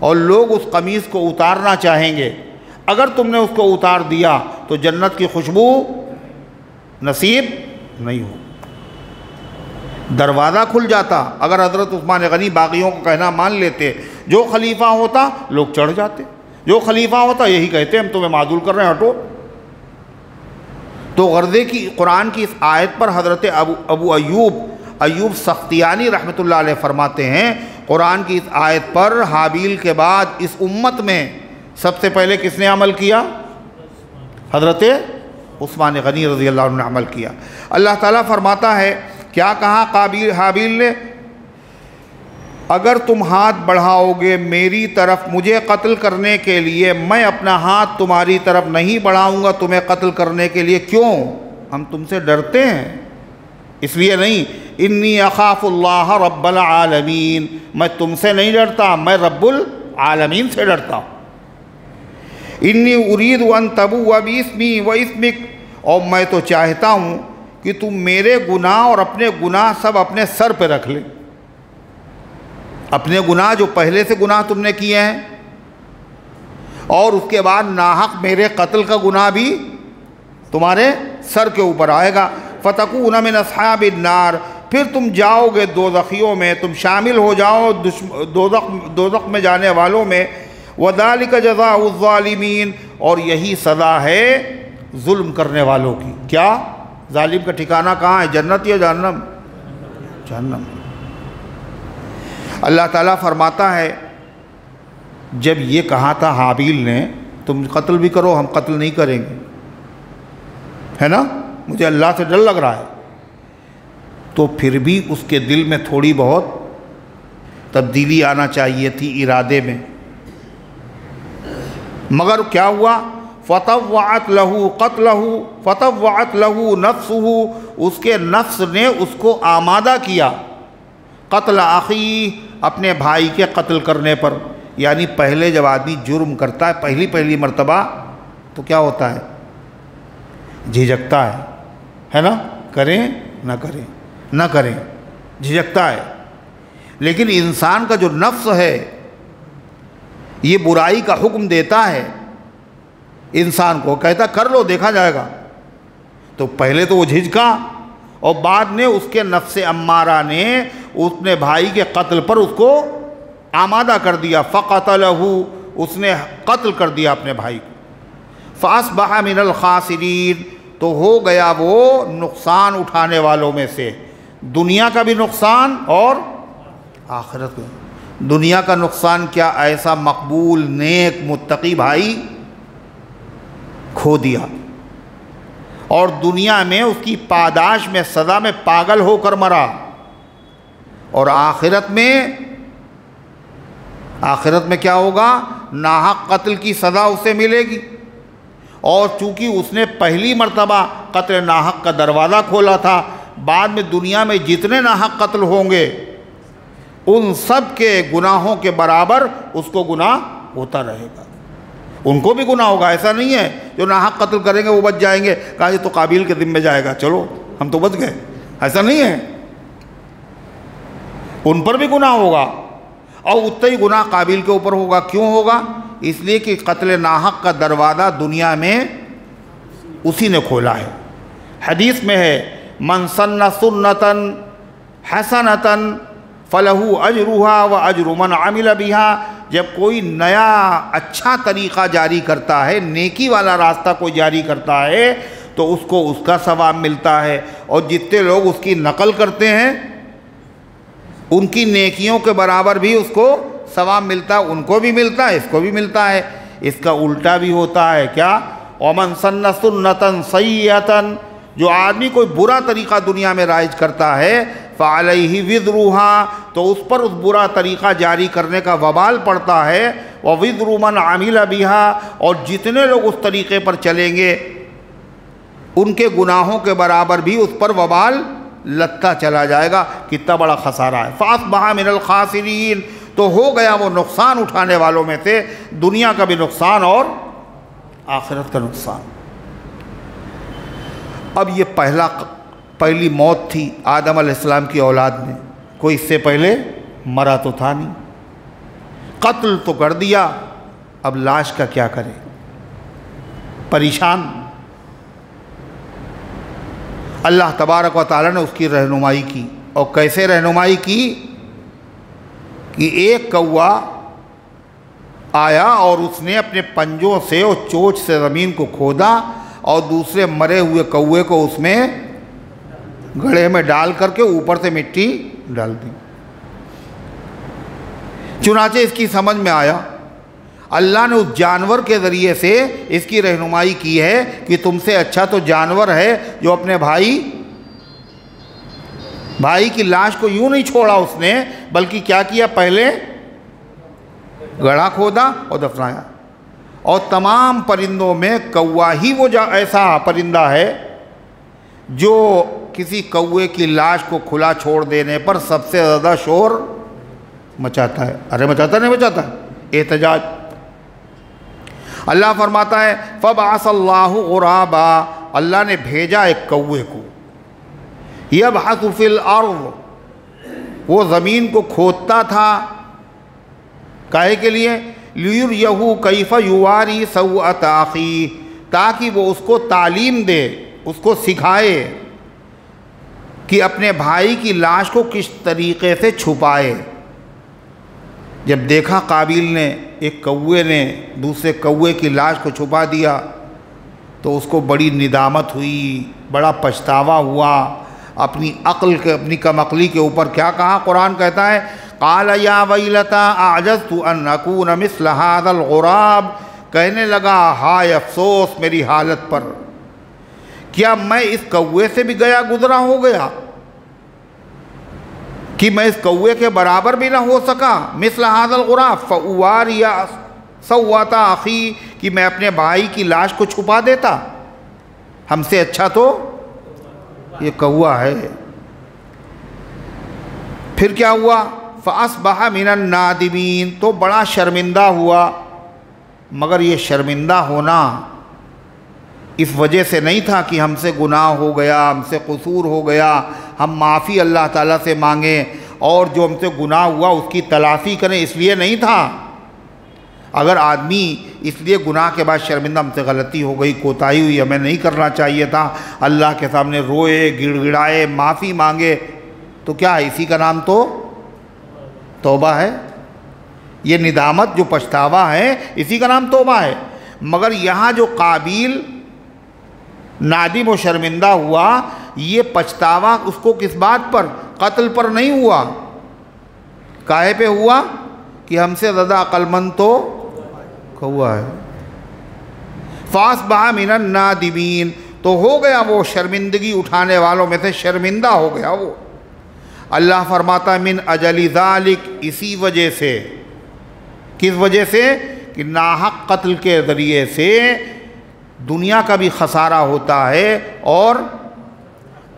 Speaker 1: और लोग उस कमीज़ को उतारना चाहेंगे, अगर तुमने उसको उतार दिया तो जन्नत की खुशबू नसीब नहीं हो। दरवाज़ा खुल जाता। अगर हज़रत उस्मान गनी बागियों को कहना मान लेते, जो खलीफा होता लोग चढ़ जाते, जो खलीफा होता यही कहते हम तुम्हें माजूल कर रहे हैं, हटो। तो गर्दे की कुरान की इस आयत पर हज़रत अबू अयूब सख्तियानी रहमतुल्लाह अलैह फरमाते हैं, कुरान की इस आयत पर हाबील के बाद इस उम्मत में सबसे पहले किसने अमल किया? हज़रत उस्मान गनी रज़ी अल्लाह अन्हु ने अमल किया। अल्लाह ताला फरमाता है, क्या कहा हाबील ने? अगर तुम हाथ बढ़ाओगे मेरी तरफ मुझे कत्ल करने के लिए, मैं अपना हाथ तुम्हारी तरफ नहीं बढ़ाऊंगा तुम्हें कत्ल करने के लिए। क्यों? हम तुमसे डरते हैं, इसलिए नहीं। इन्नी अखाफुल्लाह रब्बल आलमीन, मैं तुमसे नहीं डरता, मैं रब्बुल आलमीन से डरता हूँ। इन्नी उरीदु अन तबूअ बिस्मी व इस्मिक, और मैं तो चाहता हूँ कि तुम मेरे गुनाह और अपने गुनाह सब अपने सर पे रख ले। अपने गुनाह जो पहले से गुनाह तुमने किए हैं, और उसके बाद नाहक मेरे कत्ल का गुनाह भी तुम्हारे सर के ऊपर आएगा। फतकून मिन अस्हाबिन नार, फिर तुम जाओगे दोज़खियों में, तुम शामिल हो जाओ दोज़ख में जाने वालों में। वज़ालिका जज़ाउ ज़ालिमीन, और यही सज़ा है जुल्म करने वालों की। क्या? जालिम का ठिकाना कहाँ है? जन्नत या जहन्नम? जहन्नम। अल्लाह ताला फरमाता है, जब ये कहा था हाबील ने तुम कत्ल भी करो, हम कत्ल नहीं करेंगे, है ना, मुझे अल्लाह से डर लग रहा है, तो फिर भी उसके दिल में थोड़ी बहुत तब्दीली आना चाहिए थी इरादे में। मगर क्या हुआ? फ़तव्वअत लहू क़त्लहू फ़तव्वअत लहू नफ्सुहू, उसके नफ्स ने उसको आमादा किया क़त्ल अख़ी, अपने भाई के कत्ल करने पर। यानी पहले जब आदमी जुर्म करता है पहली मर्तबा, तो क्या होता है? झिझकता है ना, करें ना करें, ना करें, झिझकता है। लेकिन इंसान का जो नफ्स है ये बुराई का हुक्म देता है इंसान को, कहता कर लो देखा जाएगा। तो पहले तो वो झिझका, और बाद में उसके नफ्स अम्मारा ने उसने भाई के कत्ल पर उसको आमादा कर दिया। फ़क़तलहू, उसने कत्ल कर दिया अपने भाई को। फ़अस्बह मिनल ख़ासिरीन, तो हो गया वो नुकसान उठाने वालों में से, दुनिया का भी नुकसान और आखिरत का। दुनिया का नुकसान क्या, ऐसा मकबूल नेक मुत्तकी भाई खो दिया और दुनिया में उसकी पादाश में सज़ा में पागल होकर मरा, और आखिरत में क्या होगा, नाहक कत्ल की सज़ा उसे मिलेगी। और चूँकि उसने पहली मर्तबा कत्ल नाहक का दरवाज़ा खोला था, बाद में दुनिया में जितने नाहक कत्ल होंगे उन सब के गुनाहों के बराबर उसको गुनाह होता रहेगा, उनको भी गुनाह होगा। ऐसा नहीं है जो नाहक कत्ल करेंगे वो बच जाएंगे, कहा ये तो काबिल के ज़िम्मे जाएगा, चलो हम तो बच गए, ऐसा नहीं है। उन पर भी गुनाह होगा और उतना ही गुनाह काबिल के ऊपर होगा। क्यों होगा, इसलिए कि कत्ल नाहक का दरवाज़ा दुनिया में उसी ने खोला है। हदीस में है, मन सन्ना सुन्नतन हसनतन फलहू अजरुहा व अजरु मन अमिल बिहा। जब कोई नया अच्छा तरीक़ा जारी करता है, नेकी वाला रास्ता कोई जारी करता है, तो उसको उसका सवाब मिलता है, और जितने लोग उसकी नकल करते हैं उनकी नेकियों के बराबर भी उसको सवाब मिलता है, उनको भी मिलता है, इसको भी मिलता है। इसका उल्टा भी होता है क्या, वमन सन्ना सुन्नतन सय्यतन, जो आदमी कोई बुरा तरीक़ा दुनिया में राइज करता है, फ़अलैहि विज़रुहा, तो उस पर उस बुरा तरीक़ा जारी करने का वबाल पड़ता है। व विज़रु मन अमिल बिहा, और जितने लोग उस तरीक़े पर चलेंगे उनके गुनाहों के बराबर भी उस पर वबाल लगता चला जाएगा। कितना बड़ा खसारा है। फ़अस्बह मिनल ख़ासिरीन, तो हो गया वो नुकसान उठाने वालों में से, दुनिया का भी नुकसान और आखिरत का नुकसान। अब ये पहली मौत थी आदम अलैहिस्सलाम की औलाद में, कोई इससे पहले मरा तो था नहीं, कत्ल तो कर दिया, अब लाश का क्या करें, परेशान। अल्लाह तबारक व तआला ने उसकी रहनुमाई की, और कैसे रहनुमाई की कि एक कौवा आया और उसने अपने पंजों से और चोंच से ज़मीन को खोदा और दूसरे मरे हुए कौवे को उसमें घड़े में डाल करके ऊपर से मिट्टी डाल दी। चुनाचे इसकी समझ में आया, अल्लाह ने उस जानवर के ज़रिए से इसकी रहनुमाई की है कि तुमसे अच्छा तो जानवर है जो अपने भाई की लाश को यूं नहीं छोड़ा उसने, बल्कि क्या किया, पहले गड्ढा खोदा और दफनाया। और तमाम परिंदों में कौवा ही वो ऐसा परिंदा है जो किसी कौवे की लाश को खुला छोड़ देने पर सबसे ज़्यादा शोर मचाता है। अरे मचाता नहीं मचाता, एहतजाज। अल्लाह फरमाता है फ़बअसल्लाहु ग़ुराबा, अल्लाह ने भेजा एक कौवे को, यबहसु फ़िल अर्ज़, वो ज़मीन को खोदता था, काहे के लिए, लियुरियहु कैफ़ युवारी सव्अत अख़ी, ताकि वो उसको तालीम दे, उसको सिखाए कि अपने भाई की लाश को किस तरीक़े से छुपाए। जब देखा काबिल ने, एक कौवे ने दूसरे कौवे की लाश को छुपा दिया, तो उसको बड़ी निदामत हुई, बड़ा पछतावा हुआ। अपनी कमअक्ली के ऊपर क्या कहा, कुरान कहता है क़ाल या वैलता अअजज़्तु अन अकून मिस्ल हाज़ल ग़ुराब, कहने लगा हाय अफसोस मेरी हालत पर, क्या मैं इस कौवे से भी गया गुजरा हो गया कि मैं इस कौवे के बराबर भी ना हो सका। मिस्ल हाज़ल ग़ुराब फ़उवारिया सव्वता अख़ी, कि मैं अपने भाई की लाश को छुपा देता, हमसे अच्छा तो ये कौवा है। फिर क्या हुआ, फ़अस्बह मिनन नादिमीन, तो बड़ा शर्मिंदा हुआ। मगर ये शर्मिंदा होना इस वजह से नहीं था कि हमसे गुनाह हो गया, हमसे कसूर हो गया, हम माफ़ी अल्लाह ताला से मांगें और जो हमसे गुनाह हुआ उसकी तलाफ़ी करें, इसलिए नहीं था। अगर आदमी इसलिए गुनाह के बाद शर्मिंदा, हमसे गलती हो गई, कोताही हुई, हमें नहीं करना चाहिए था, अल्लाह के सामने रोए गिड़गिड़ाए माफ़ी मांगे, तो क्या है, इसी का नाम तो तौबा है। ये निदामत जो पछतावा है इसी का नाम तौबा है। मगर यहाँ जो काबिल नादिम और शर्मिंदा हुआ, ये पछतावा उसको किस बात पर, कत्ल पर नहीं हुआ। काहे पे हुआ कि हमसे ज़्यादा अक्लमंद तो कौआ है। फासबहा मिनन नादिमीन, तो हो गया वो शर्मिंदगी उठाने वालों में से शर्मिंदा हो गया वो। अल्लाह फरमाता मिन अजली ज़ालिक, इसी वजह से। किस वजह से? कि नाहक कत्ल के ज़रिए से दुनिया का भी खसारा होता है और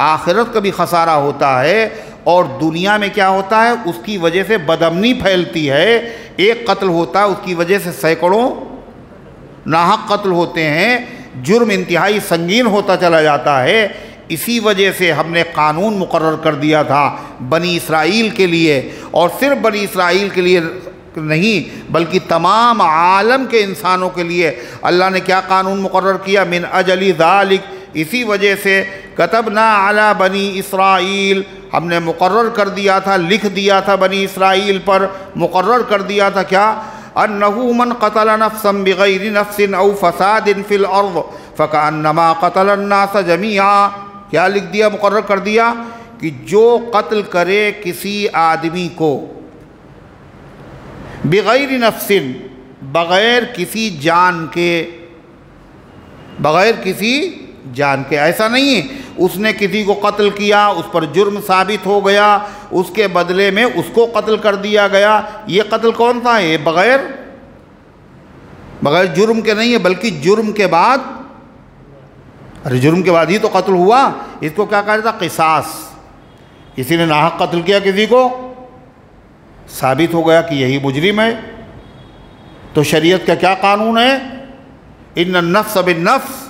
Speaker 1: आखिरत का भी खसारा होता है। और दुनिया में क्या होता है, उसकी वजह से बदअमनी फैलती है। एक कत्ल होता है, उसकी वजह से सैकड़ों नाहक कत्ल होते हैं, जुर्म इंतहाई संगीन होता चला जाता है। इसी वजह से हमने कानून मुकर्रर कर दिया था बनी इसराइल के लिए, और सिर्फ बनी इसराइल के लिए नहीं बल्कि तमाम आलम के इंसानों के लिए अल्लाह ने क्या कानून मुकर्रर किया, मिन अजली ज़ालिक, इसी वजह से कतबना अला बनी इसराइल, हमने मुकर्रर कर दिया था, लिख दिया था बनी इसराइल पर, मुकर्रर कर दिया था क्या, अन्नहु मन क़तल नफ्सन बिग़ैरि नफ्सिन औ फ़सादिन फ़िल अर्ज़ फ़कअन्नमा क़तल अन्नास जमीआ। क्या लिख दिया, मुकर्रर कर दिया कि जो कत्ल करे किसी आदमी को बिग़ैरि नफ्सिन, बग़ैर किसी जान के, बग़ैर किसी जान के, ऐसा नहीं है उसने किसी को कत्ल किया, उस पर जुर्म साबित हो गया, उसके बदले में उसको कत्ल कर दिया गया। ये कत्ल कौन सा है? बग़ैर जुर्म के नहीं है, बल्कि जुर्म के बाद, अरे जुर्म के बाद ही तो कत्ल हुआ। इसको क्या कहा जाता? क़िसास। किसी ने नाहक कत्ल किया किसी को, साबित हो गया कि यही मुजरिम है, तो शरीयत का क्या कानून है, इन्न नफ्स बिन्नफ्स,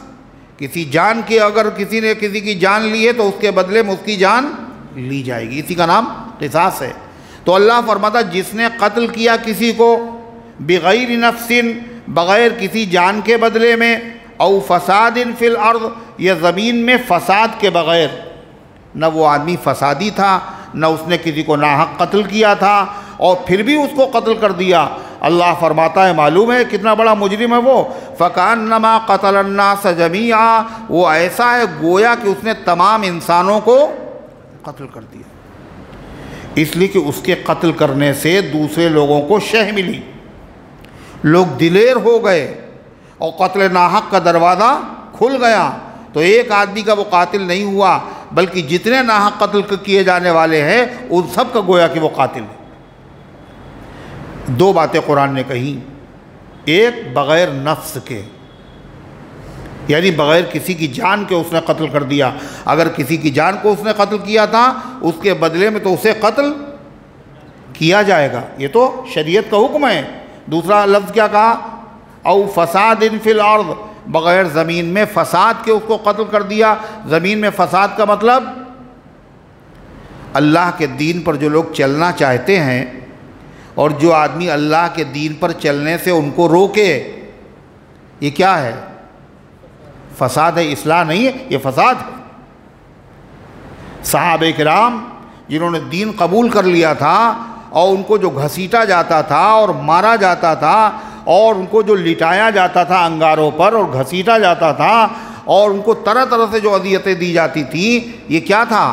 Speaker 1: किसी जान की अगर किसी ने किसी की जान ली है तो उसके बदले में उसकी जान ली जाएगी, इसी का नाम क़िसास है। तो अल्लाह फरमाता जिसने कत्ल किया किसी को बिग़ैर नफ्सिन, बग़ैर किसी जान के बदले में, औ फ़सादिन फ़िल अर्ज़, या ज़मीन में फ़साद के बग़ैर, न वो आदमी फ़सादी था, न उसने किसी को नाहक कत्ल किया था, और फिर भी उसको कत्ल कर दिया। अल्लाह फरमाता है मालूम है कितना बड़ा मुजरिम है वो, फ़कअन्नमा क़तल अन्नास जमीआ, वो ऐसा है गोया कि उसने तमाम इंसानों को कत्ल कर दिया। इसलिए कि उसके कत्ल करने से दूसरे लोगों को शह मिली, लोग दिलेर हो गए और कत्ल नाहक का दरवाज़ा खुल गया। तो एक आदमी का वो कातिल नहीं हुआ, बल्कि जितने नाहक कत्ल किए जाने वाले हैं उन सब का गोया कि वो कातिल है। दो बातें कुरान ने कही, एक बग़ैर नफ्स के, यानी बग़ैर किसी की जान के उसने कत्ल कर दिया। अगर किसी की जान को उसने कत्ल किया था उसके बदले में तो उसे कत्ल किया जाएगा, ये तो शरीयत का हुक्म है। दूसरा लफ्ज़ क्या कहा, औ फ़सादिन फ़िल अर्ज़, बग़ैर ज़मीन में फ़साद के उसको कत्ल कर दिया। ज़मीन में फ़साद का मतलब अल्लाह के दीन पर जो लोग चलना चाहते हैं और जो आदमी अल्लाह के दीन पर चलने से उनको रोके, ये क्या है? फ़साद है, इस्लाह नहीं है, ये फ़साद है। सहाबे किराम जिन्होंने दीन कबूल कर लिया था और उनको जो घसीटा जाता था और मारा जाता था और उनको जो लिटाया जाता था अंगारों पर और घसीटा जाता था और उनको तरह तरह से जो अज़ियतें दी जाती थी, ये क्या था?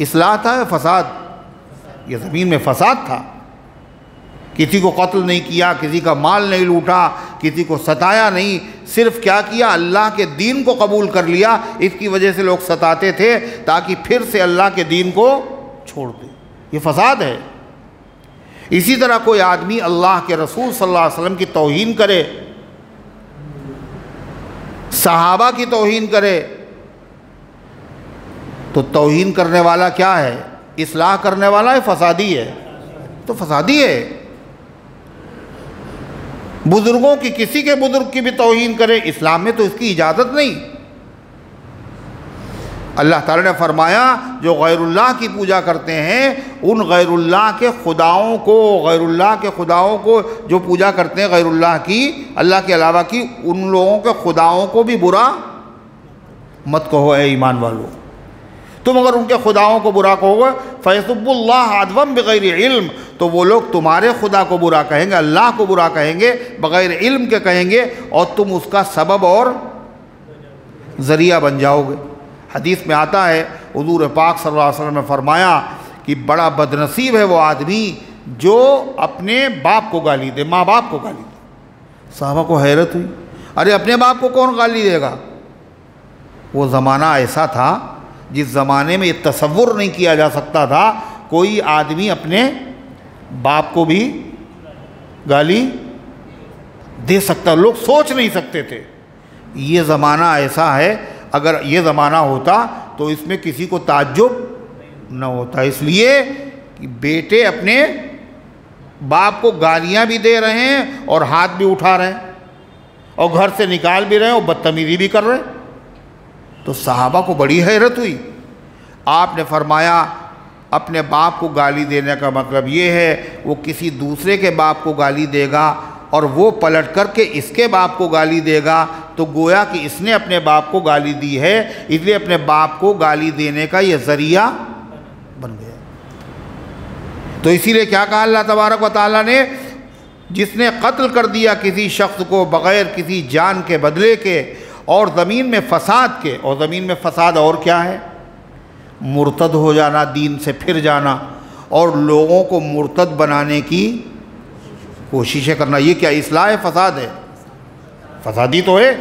Speaker 1: इस्लाह था या फ़साद? ये ज़मीन में फ़साद था। किसी को कत्ल नहीं किया, किसी का माल नहीं लूटा, किसी को सताया नहीं, सिर्फ क्या किया, अल्लाह के दीन को कबूल कर लिया। इसकी वजह से लोग सताते थे ताकि फिर से अल्लाह के दीन को छोड़ दें, ये फ़साद है। इसी तरह कोई आदमी अल्लाह के रसूल सल्लल्लाहु अलैहि वसल्लम की तौहीन करे, सहाबा की तौहीन करे, तो तौहीन करने वाला क्या है? इस्लाह करने वाला है, फ़सादी है? तो फ़सादी है। बुज़ुर्गों की, किसी के बुज़ुर्ग की भी तौहीन करे, इस्लाम में तो इसकी इजाज़त नहीं। अल्लाह ताला ने फरमाया जो गैरुल्लाह की पूजा करते हैं उन गैरुल्लाह के खुदाओं को, गैरुल्लाह के खुदाओं को जो पूजा करते हैं गैरुल्लाह की, अल्लाह के अलावा की, उन लोगों के खुदाओं को भी बुरा मत कहो ए ईमान वालों। तुम अगर उनके खुदाओं को बुरा कहोगे फ़यसुब्बुल्लाह अदवम बग़ैर इल्म, तो वो लोग तुम्हारे खुदा को बुरा कहेंगे, अल्लाह को बुरा कहेंगे, बग़ैर इल्म के कहेंगे, और तुम उसका सबब और ज़रिया बन जाओगे। हदीस में आता है हुज़ूर पाक सल्लल्लाहु अलैहि वसल्लम ने फरमाया कि बड़ा बदनसीब है वो आदमी जो अपने बाप को गाली दे, माँ बाप को गाली दे। साहबा को हैरत हुई, अरे अपने बाप को कौन गाली देगा? वो ज़माना ऐसा था जिस ज़माने में ये तसव्वुर नहीं किया जा सकता था कोई आदमी अपने बाप को भी गाली दे सकता, लोग सोच नहीं सकते थे। ये ज़माना ऐसा है, अगर ये ज़माना होता तो इसमें किसी को ताज्जुब न होता। इसलिए कि बेटे अपने बाप को गालियाँ भी दे रहे हैं और हाथ भी उठा रहे हैं और घर से निकाल भी रहे हैं और बदतमीज़ी भी कर रहे हैं। तो सहाबा को बड़ी हैरत हुई। आपने फरमाया अपने बाप को गाली देने का मतलब ये है वो किसी दूसरे के बाप को गाली देगा और वो पलट करके इसके बाप को गाली देगा, तो गोया कि इसने अपने बाप को गाली दी है, इसलिए अपने बाप को गाली देने का ये ज़रिया बन गया। तो इसीलिए क्या कहा अल्लाह तबारक व तआला ने, जिसने कत्ल कर दिया किसी शख्स को बग़ैर किसी जान के बदले के और ज़मीन में फ़साद के, और ज़मीन में फ़साद और क्या है? मुर्तद हो जाना, दीन से फिर जाना और लोगों को मुर्तद बनाने की कोशिशें करना। ये क्या इस्लाह फ़साद है? फ़सादी तो है,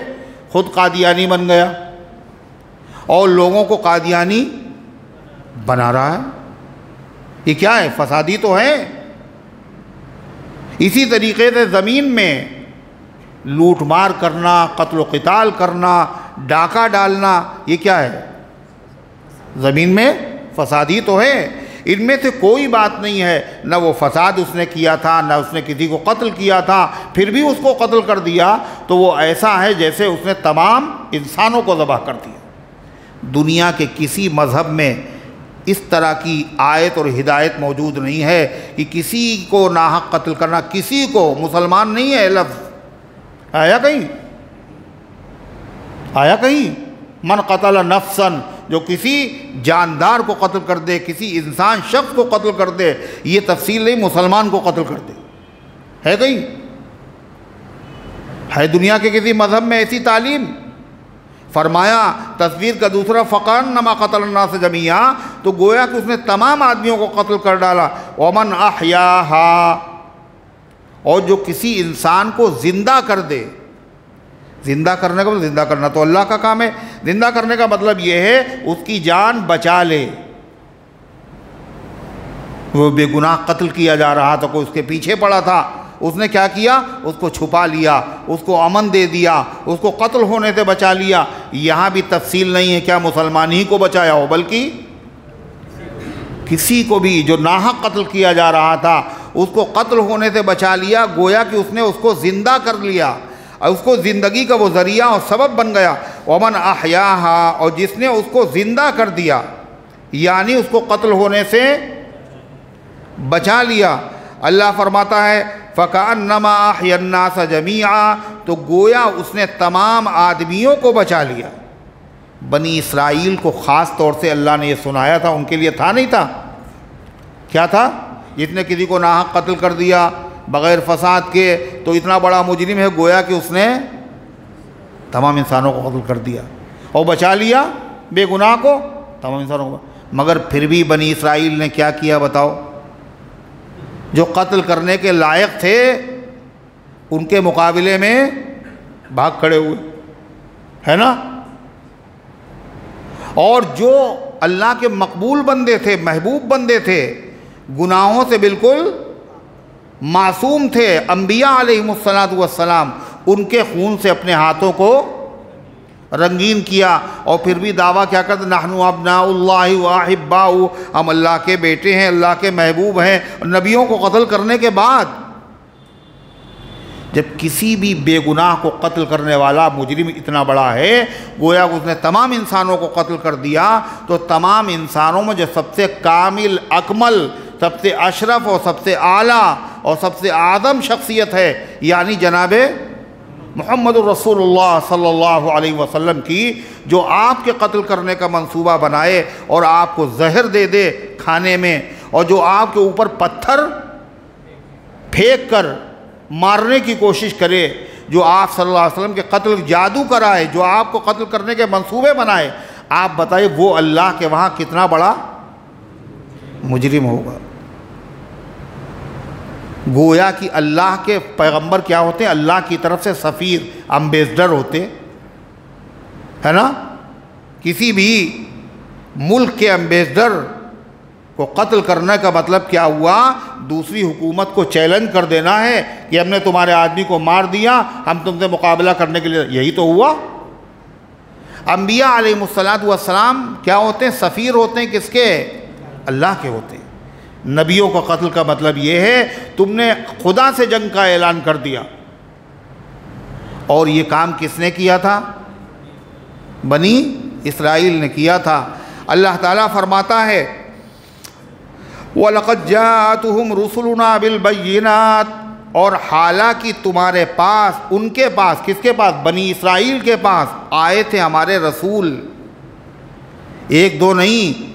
Speaker 1: ख़ुद कादियानी बन गया और लोगों को कादियानी बना रहा है। ये क्या है? फ़सादी तो है। इसी तरीक़े से ज़मीन में लूट मार करना, कत्ल क़िताल करना, डाका डालना, ये क्या है? ज़मीन में फ़सादी तो है। इनमें से कोई बात नहीं है, न वो फ़साद उसने किया था, न उसने किसी को कत्ल किया था, फिर भी उसको कत्ल कर दिया, तो वो ऐसा है जैसे उसने तमाम इंसानों को ज़बह कर दिया। दुनिया के किसी मज़हब में इस तरह की आयत और हिदायत मौजूद नहीं है कि किसी को नाहक कत्ल करना, किसी को, मुसलमान नहीं है लफ्ज़ आया कहीं? आया कहीं? मन क़तल नफ्सन, जो किसी जानदार को कत्ल कर दे, किसी इंसान शख्स को कत्ल कर दे, ये तफसील नहीं मुसलमान को कत्ल कर दे, है कहीं? है दुनिया के किसी मज़हब में ऐसी तालीम? फरमाया तस्वीर का दूसरा फ़क़ान नमा क़तल अन्नास जमीआ, तो गोया कि उसने तमाम आदमियों को कत्ल कर डाला। वमन अहयाहा, और जो किसी इंसान को ज़िंदा कर दे, ज़िंदा करने का मतलब, ज़िंदा करना तो अल्लाह का काम है, ज़िंदा करने का मतलब ये है उसकी जान बचा ले। वो बेगुनाह कत्ल किया जा रहा था, कोई उसके पीछे पड़ा था, उसने क्या किया? उसको छुपा लिया, उसको अमन दे दिया, उसको कत्ल होने से बचा लिया। यहाँ भी तफसील नहीं है क्या मुसलमान ही को बचाया हो, बल्कि किसी को भी जो नाहक कत्ल किया जा रहा था उसको कत्ल होने से बचा लिया। गोया कि उसने उसको ज़िंदा कर लिया और उसको ज़िंदगी का वो ज़रिया और सबब बन गया। वमन अहयाहा, और जिसने उसको ज़िंदा कर दिया, यानी उसको कत्ल होने से बचा लिया। अल्लाह फरमाता है फ़कअन्नमा अहयन्नास जमीआ, तो गोया उसने तमाम आदमियों को बचा लिया। बनी इसराइल को ख़ास तौर से अल्लाह ने ये सुनाया था, उनके लिए था नहीं था? क्या था? जिसने किसी को नाहक कत्ल कर दिया बग़ैर फ़साद के, तो इतना बड़ा मुजरिम है, गोया कि उसने तमाम इंसानों को कत्ल कर दिया और बचा लिया बेगुनाह को, तमाम इंसानों को। मगर फिर भी बनी इसराइल ने क्या किया बताओ? जो कत्ल करने के लायक थे उनके मुकाबले में भाग खड़े हुए, है ना? और जो अल्लाह के मकबूल बंदे थे, महबूब बंदे थे, गुनाहों से बिल्कुल मासूम थे, अंबिया अलैहिमुस्सलातु वस्सलाम, उनके खून से अपने हाथों को रंगीन किया और फिर भी दावा क्या करते? नहनु अब्नाउल्लाहि व अहिब्बाउ, हम अल्लाह के बेटे हैं, अल्लाह के महबूब हैं। नबियों को कत्ल करने के बाद जब किसी भी बेगुनाह को कत्ल करने वाला मुजरिम इतना बड़ा है, गोया उसने तमाम इंसानों को कत्ल कर दिया, तो तमाम इंसानों में जो सबसे कामिल, अकमल, सबसे अशरफ और सबसे आला और सबसे आदम शख्सियत है, यानी जनाबे मुहम्मद रसूलुल्लाह सल्लल्लाहु अलैहि वसल्लम की, जो आपके कत्ल करने का मंसूबा बनाए और आपको जहर दे दे खाने में, और जो आपके ऊपर पत्थर फेंक कर मारने की कोशिश करे, जो आप सल्लल्लाहु अलैहि वसल्लम के कत्ल जादू कराए, जो आपको कत्ल करने के मंसूबे बनाए, आप बताइए वो अल्लाह के वहाँ कितना बड़ा मुजरिम होगा। गोया कि अल्लाह के पैगंबर क्या होते हैं? अल्लाह की तरफ से सफ़ीर, एम्बेसडर होते है ना। किसी भी मुल्क के एम्बेसडर को कत्ल करने का मतलब क्या हुआ? दूसरी हुकूमत को चैलेंज कर देना है कि हमने तुम्हारे आदमी को मार दिया, हम तुमसे मुकाबला करने के लिए, यही तो हुआ। अंबिया अलैहिमुस्सलातु वस्सलाम क्या होते हैं? सफ़ीर होते हैं। किसके? अल्लाह के होते हैं। नबियों का कत्ल का मतलब ये है तुमने खुदा से जंग का ऐलान कर दिया। और ये काम किसने किया था? बनी इसराइल ने किया था। अल्लाह ताला फरमाता है वलक़द जाअतहुम रुसुलुना बिल बय्यिनात, और हालांकि तुम्हारे पास, उनके पास, किसके पास? बनी इसराइल के पास आए थे हमारे रसूल, एक दो नहीं।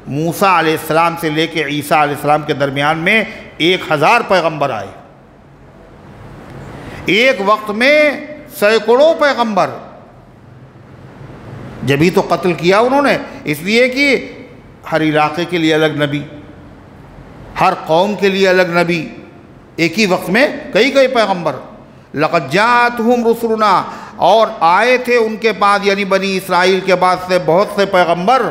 Speaker 1: मूसा अलैहिस्सलाम से लेके ईसा अलैहिस्सलाम के दरमियान में 1000 पैगंबर आए। एक वक्त में सैकड़ों पैगंबर। जब ही तो कत्ल किया उन्होंने, इसलिए कि हर इलाके के लिए अलग नबी, हर कौम के लिए अलग नबी, एक ही वक्त में कई कई पैगंबर। लक़द जाअतहुम रुसुलुना, और आए थे उनके पास यानी बनी इसराइल के पास से बहुत से पैगंबर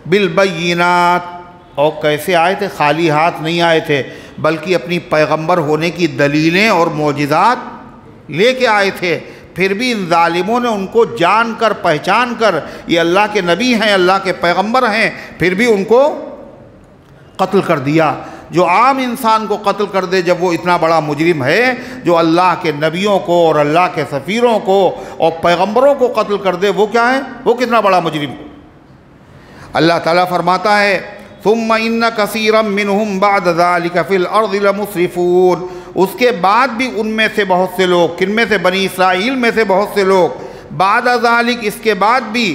Speaker 1: बिल बय्यिनात। और कैसे आए थे? खाली हाथ नहीं आए थे, बल्कि अपनी पैगंबर होने की दलीलें और मोजिज़ात लेके आए थे। फिर भी इन जालिमों ने उनको जानकर पहचान कर ये अल्लाह के नबी हैं, अल्लाह के पैगंबर हैं, फिर भी उनको कत्ल कर दिया। जो आम इंसान को कत्ल कर दे जब वो इतना बड़ा मुजरिम है, जो अल्लाह के नबियों को और अल्लाह के सफ़ीरों को और पैगंबरों को कत्ल कर दे, वो क्या है? वो कितना बड़ा मुजरिम। अल्लाह ताला फरमाता है सुम्मा इन्ना कसीरम मिनहुम बाद ज़ालिका फिल अर्ज़ि लमुस्रिफून, उसके बाद भी उनमें से बहुत से लोग, किनमें से? बनी इसराइल में से बहुत से लोग, बाद ज़ालिक, इसके बाद भी,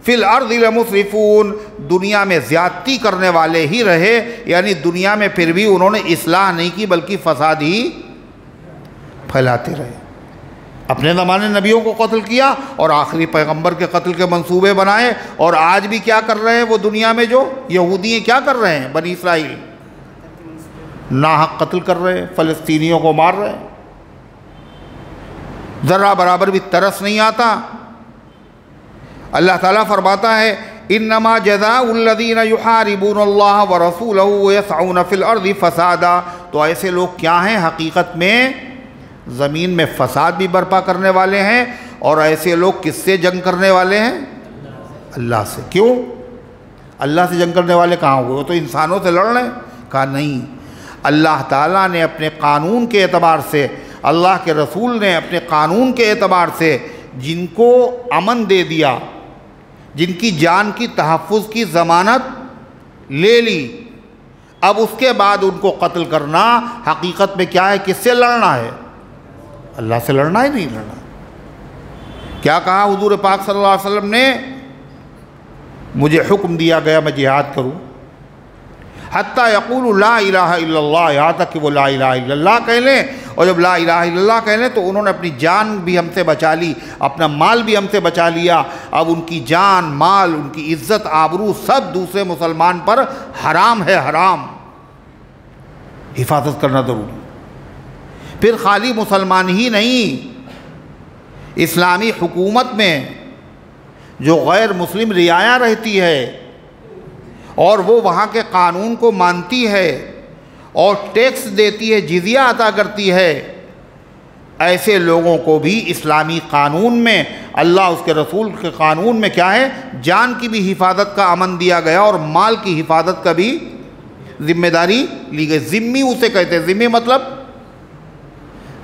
Speaker 1: फिल अर्ज़ि लमुस्रिफून, दुनिया में ज़्यादती करने वाले ही रहे। यानी दुनिया में फिर भी उन्होंने इस्लाह नहीं की, बल्कि फ़साद ही फैलाते रहे। अपने ज़माने नबियों को कत्ल किया और आखिरी पैगंबर के कत्ल के मंसूबे बनाए। और आज भी क्या कर रहे हैं वो दुनिया में? जो यहूदी हैं क्या कर रहे हैं? बनी इसराइल नाहक कत्ल कर रहे हैं, फ़लस्तीनियों को मार रहे हैं, ज़रा बराबर भी तरस नहीं आता। अल्लाह ताला फरमाता है इन्नमा जज़ाउल्लज़ीना युहारिबूनल्लाह व रसूलहू व यसअूना फ़िल अर्ज़ि फ़सादा, तो ऐसे लोग क्या हैं? हकीकत में ज़मीन में फ़साद भी बर्पा करने वाले हैं। और ऐसे लोग किससे जंग करने वाले हैं? अल्लाह से। क्यों? अल्लाह से जंग करने वाले कहाँ हुए? वो तो इंसानों से लड़ रहे हैं। कहा नहीं, अल्लाह ताला ने अपने कानून के एतबार से, अल्लाह के रसूल ने अपने कानून के एतबार से जिनको अमन दे दिया, जिनकी जान की तहफ़्फ़ुज़ की ज़मानत ले ली, अब उसके बाद उनको कत्ल करना हकीकत में क्या है? किससे लड़ना है? अल्लाह से लड़ना ही नहीं लड़ना। क्या कहा हुज़ूर पाक सल्लल्लाहु अलैहि वसल्लम ने? मुझे हुक्म दिया गया मैं जिहाद करूं, हत्ता यक़ूलु ला इलाहा इल्लल्लाह, यहाँ तक कि वो ला इलाहा इल्लल्लाह कह लें। और जब ला इलाहा इल्लल्लाह कह लें तो उन्होंने अपनी जान भी हमसे बचा ली, अपना माल भी हमसे बचा लिया। अब उनकी जान, माल, उनकी इज़्ज़त, आबरू सब दूसरे मुसलमान पर हराम है, हराम। हिफाजत करना ज़रूरी। फिर खाली मुसलमान ही नहीं, इस्लामी हुकूमत में जो गैर मुस्लिम रियाया रहती है और वो वहाँ के कानून को मानती है और टैक्स देती है, जिज़िया अता करती है, ऐसे लोगों को भी इस्लामी कानून में, अल्लाह उसके रसूल के कानून में क्या है? जान की भी हिफाजत का अमन दिया गया और माल की हिफाजत का भी जिम्मेदारी ली गई। ज़िम्मी उसे कहते हैं। ज़िम्मी मतलब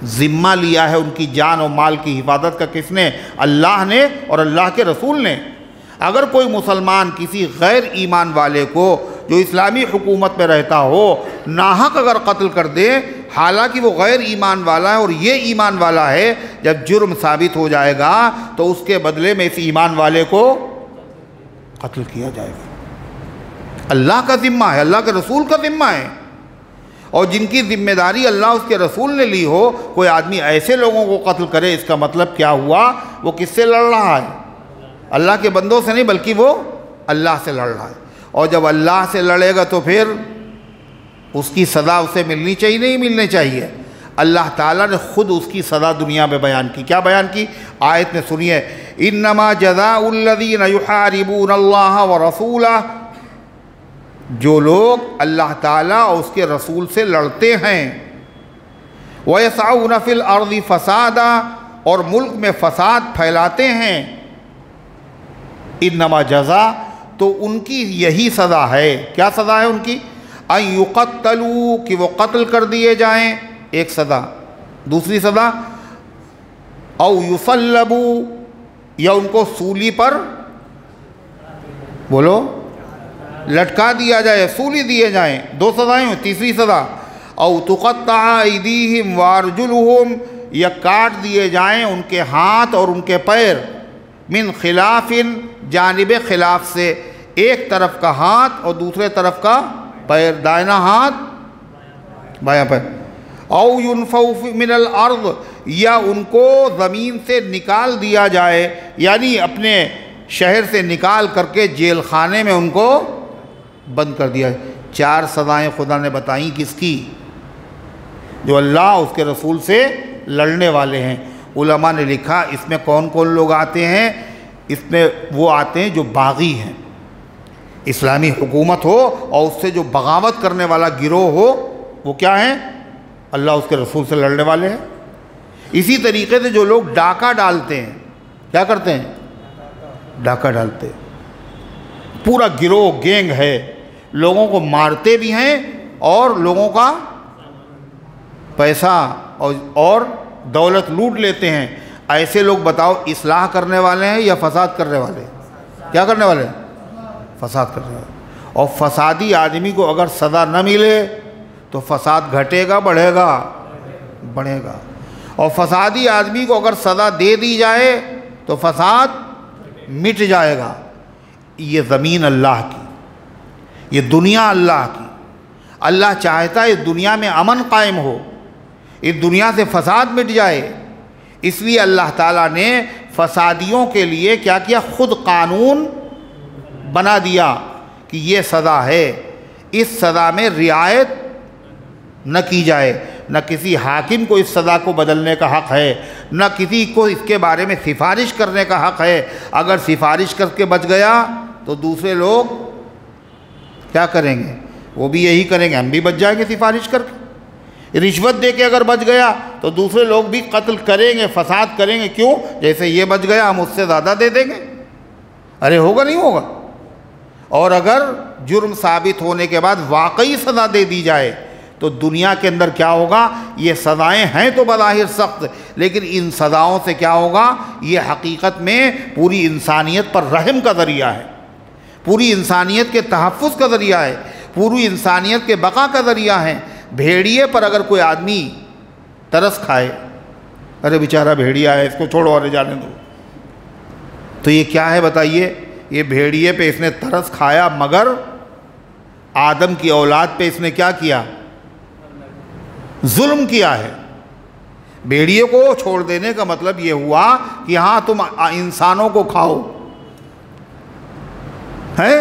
Speaker 1: ज़िम्मा लिया है उनकी जान और माल की हिफाजत का। किसने? अल्लाह ने और अल्लाह के रसूल ने। अगर कोई मुसलमान किसी गैर ईमान वाले को जो इस्लामी हुकूमत में रहता हो नाहक अगर कत्ल कर दे, हालांकि वो गैर ईमान वाला है और ये ईमान वाला है। जब जुर्म साबित हो जाएगा तो उसके बदले में इस ईमान वाले को कत्ल किया जाएगा। अल्लाह का ज़िम्मा है, अल्लाह के रसूल का ज़िम्मा है। और जिनकी जिम्मेदारी अल्लाह उसके रसूल ने ली हो, कोई आदमी ऐसे लोगों को कत्ल करे, इसका मतलब क्या हुआ? वो किससे लड़ रहा है? अल्लाह के बंदों से नहीं, बल्कि वो अल्लाह से लड़ रहा है। और जब अल्लाह से लड़ेगा तो फिर उसकी सज़ा उसे मिलनी चाहिए, नहीं मिलनी चाहिए? अल्लाह ताला ने ख़ुद उसकी सज़ा दुनिया में बयान की। क्या बयान की? आयत में सुनिए, इन्नमा जज़ाउल्लज़ीना युहारिबून अल्लाह व रसूलह, जो लोग अल्लाह ताला और उसके रसूल से लड़ते हैं, व यसअून फ़िल अर्ज़ि फ़सादा, और मुल्क में फ़साद फैलाते हैं, इन्नमा जज़ा, तो उनकी यही सज़ा है। क्या सज़ा है उनकी? अन युक़त्तलू, कि वो कत्ल कर दिए जाएं, एक सज़ा। दूसरी सज़ा औ युसल्लबू, या उनको सूली पर बोलो लटका दिया जाए, सूली दिए जाएं। दो सज़ाएँ। तीसरी सज़ा औ तुक़त्तअ अयदीहिम व अर्जुलुहुम, या काट दिए जाएं उनके हाथ और उनके पैर, मिन खिलाफिन, जानिब खिलाफ से, एक तरफ का हाथ और दूसरे तरफ का पैर, दाहिना हाथ बायां पैर। औ युनफ़ऊ मिनल अर्ज़, या उनको ज़मीन से निकाल दिया जाए, यानी अपने शहर से निकाल करके जेल खाने में उनको बंद कर दिया जाए। 4 सज़ाएँ खुदा ने बताई किसकी? जो अल्लाह उसके रसूल से लड़ने वाले हैं। उलमा ने लिखा इसमें कौन कौन लोग आते हैं? इसमें वो आते हैं जो बागी हैं, इस्लामी हुकूमत हो और उससे जो बगावत करने वाला गिरोह हो, वो क्या है? अल्लाह उसके रसूल से लड़ने वाले हैं। इसी तरीके से जो लोग डाका डालते हैं, क्या करते हैं? डाका डालते हैं। पूरा गिरोह, गैंग है, लोगों को मारते भी हैं और लोगों का पैसा और दौलत लूट लेते हैं। ऐसे लोग बताओ इस्लाह करने वाले हैं या फसाद करने वाले? क्या करने वाले? फसाद करने वाले। और फसादी आदमी को अगर सज़ा न मिले तो फसाद घटेगा, बढ़ेगा? बढ़ेगा। और फसादी आदमी को अगर सज़ा दे दी जाए तो फसाद मिट जाएगा। ये ज़मीन अल्लाह की, ये दुनिया अल्लाह की। अल्लाह चाहता है इस दुनिया में अमन कायम हो, इस दुनिया से फसाद मिट जाए। इसलिए अल्लाह ताला ने फसादियों के लिए क्या किया? ख़ुद कानून बना दिया कि ये सज़ा है, इस सज़ा में रियायत न की जाए। न किसी हाकिम को इस सज़ा को बदलने का हक़ है, न किसी को इसके बारे में सिफारिश करने का हक़ है। अगर सिफारिश करके बच गया तो दूसरे लोग क्या करेंगे? वो भी यही करेंगे, हम भी बच जाएंगे सिफारिश करके। रिश्वत दे के अगर बच गया तो दूसरे लोग भी कत्ल करेंगे, फसाद करेंगे। क्यों? जैसे ये बच गया हम उससे ज़्यादा दे देंगे। अरे होगा नहीं होगा? और अगर जुर्म साबित होने के बाद वाकई सज़ा दे दी जाए तो दुनिया के अंदर क्या होगा? ये सज़ाएँ हैं तो बज़ाहिर सख्त, लेकिन इन सज़ाओं से क्या होगा? ये हकीकत में पूरी इंसानियत पर रहम का ज़रिया है, पूरी इंसानियत के तहफ़्फ़ुज़ का ज़रिया है, पूरी इंसानियत के बका का ज़रिया है। भेड़िए पर अगर कोई आदमी तरस खाए, अरे बेचारा भेड़िया है, इसको छोड़ो और जाने दो, तो ये क्या है बताइए? ये भेड़िए पे इसने तरस खाया, मगर आदम की औलाद पे इसने क्या किया? जुल्म किया है। भेड़िए को छोड़ देने का मतलब ये हुआ कि हाँ तुम इंसानों को खाओ, है?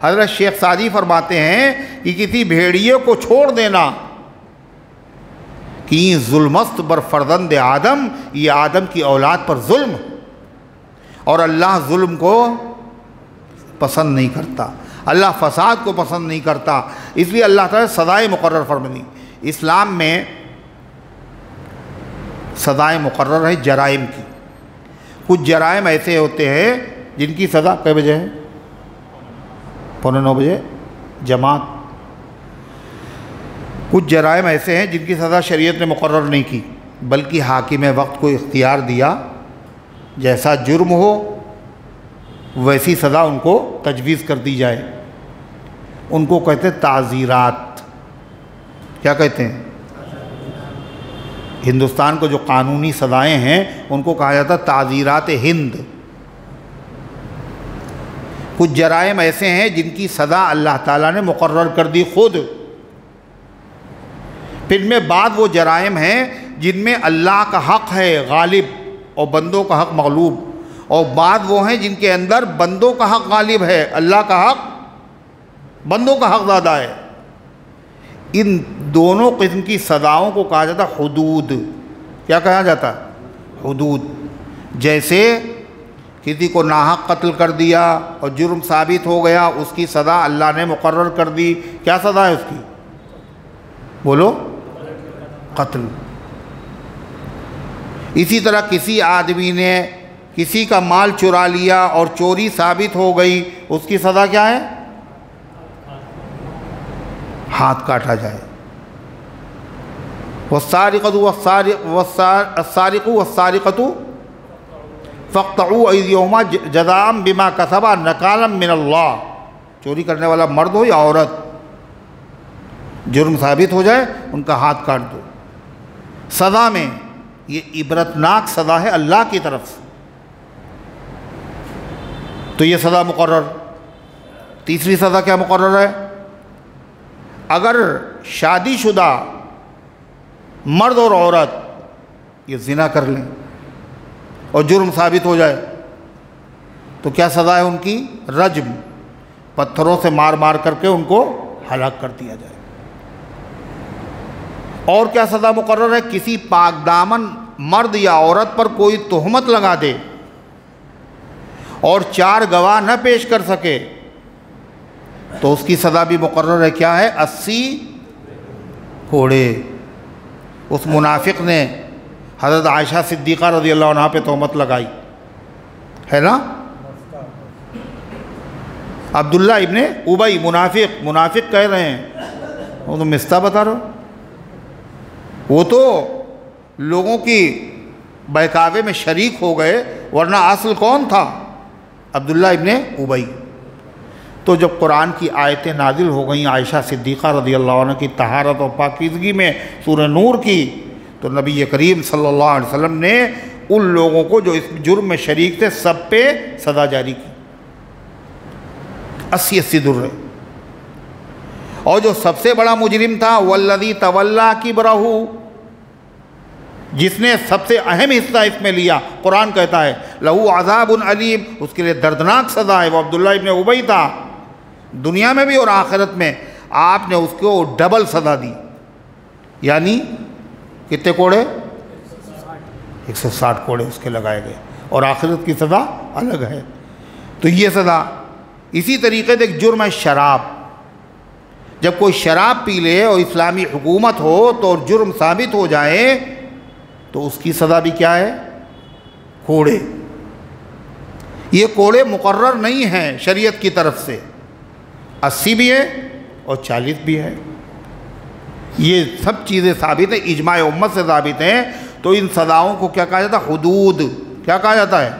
Speaker 1: हज़रत शेख सादी फरमाते हैं कि किसी भेड़िए को छोड़ देना कि जुल्मस्त बर फर्जंद आदम, ये आदम की औलाद पर जुल्म, और अल्लाह जुल्म को पसंद नहीं करता, अल्लाह फसाद को पसंद नहीं करता। इसलिए अल्लाह ताला सज़ाएँ मुकर्रर फरमाई। इस्लाम में सज़ाएँ मुकर्रर है जराइम की। कुछ जराइम ऐसे होते हैं जिनकी सज़ा कै बजे है? 8:45 बजे जमात। कुछ जराइम ऐसे हैं जिनकी सज़ा शरीयत ने मुकर्रर नहीं की, बल्कि हाकिम वक्त को इख्तियार दिया, जैसा जुर्म हो वैसी सज़ा उनको तजवीज़ कर दी जाए। उनको कहते हैं ताज़ीरात। क्या कहते हैं? हिंदुस्तान को जो कानूनी सज़ाएँ हैं उनको कहा जाता है ताज़ीरात हिंद। कुछ जराइम ऐसे हैं जिनकी सज़ा अल्लाह ताला ने मुकर्रर कर दी खुद, फिर में बाद वो जराइम हैं जिनमें अल्लाह का हक़ है गालिब और बंदों का हक़ मग़लूब, और बाद वो हैं जिनके अंदर बंदों का हक़ गालिब है, अल्लाह का हक़ बंदों का हक़ ज़्यादा है। इन दोनों किस्म की सज़ाओं को कहा जाता है हुदूद। क्या कहा जाता है? हुदूद। जैसे किसी को नाहक कत्ल कर दिया और जुर्म साबित हो गया, उसकी सज़ा अल्लाह ने मुकर्रर कर दी। क्या सज़ा है उसकी? बोलो, कत्ल। इसी तरह किसी आदमी ने किसी का माल चुरा लिया और चोरी साबित हो गई, उसकी सज़ा क्या है? हाथ काटा जाए। वस्सारिक़तु वस्सारिक़तु फ़क़्तऊ अयदियहुमा जज़ाअम बिमा कसबा नकालम मिनल्लाह। चोरी करने वाला मर्द हो या औरत, जुर्म साबित हो जाए उनका हाथ काट दो। सज़ा में ये इबरतनाक सज़ा है अल्लाह की तरफ से, तो ये सज़ा मुकर्रर। तीसरी सज़ा क्या मुकर्रर है? अगर शादीशुदा मर्द और औरत ये ज़िना कर लें और जुर्म साबित हो जाए तो क्या सज़ा है उनकी? रज्म, पत्थरों से मार मार करके उनको हलाक कर दिया जाए। और क्या सज़ा मुकर्रर है? किसी पाकदामन मर्द या औरत पर कोई तोहमत लगा दे और 4 गवाह न पेश कर सके तो उसकी सज़ा भी मुकर्रर है। क्या है? 80 कोड़े। उस मुनाफिक ने हज़रत आयशा सिद्दीक़ा रज़ियल्लाहु अन्हा पे तोहमत लगाई है ना। अब्दुल्ला इब्ने उबई मुनाफिक कह रहे हैं, वो तो मिस्ता बता रहे हो। वो तो लोगों की बहकावे में शरीक हो गए, वरना असल कौन था? अब्दुल्ला इब्ने उबई। तो जब कुरान की आयतें नाजिल हो गई आयशा सिद्दीक़ा रज़ियल्लाहु अन्हा की तहारत और पाकीज़गी में, सूरह नूर की, तो नबी करीम सल्लल्लाहु अलैहि वसल्लम ने उन लोगों को जो इस जुर्म में शरीक थे सब पे सज़ा जारी की, 80 दुर्रे। और जो सबसे बड़ा मुजरिम था वल्लज़ी तवल्ला किब्रहू, जिसने सबसे अहम हिस्सा इसमें लिया, कुरान कहता है लहू अज़ाबुन अलीम, उसके लिए दर्दनाक सज़ा है। वो अब्दुल्ला इब्ने उबई था। दुनिया में भी और आखिरत में आपने उसको डबल सज़ा दी, यानी कितने कोड़े? 160 कोड़े उसके लगाए गए, और आखिरत की सज़ा अलग है। तो ये सज़ा। इसी तरीके से एक जुर्म है शराब। जब कोई शराब पी ले और इस्लामी हुकूमत हो तो जुर्म साबित हो जाए तो उसकी सज़ा भी क्या है? कोड़े। ये कोड़े मुकर्रर नहीं हैं शरीयत की तरफ से, 80 भी है और 40 भी है। ये सब चीज़ें साबित है, इजमाए उम्मत से साबित हैं। तो इन सज़ाओं को क्या कहा जाता है? हुदूद। क्या कहा जाता है?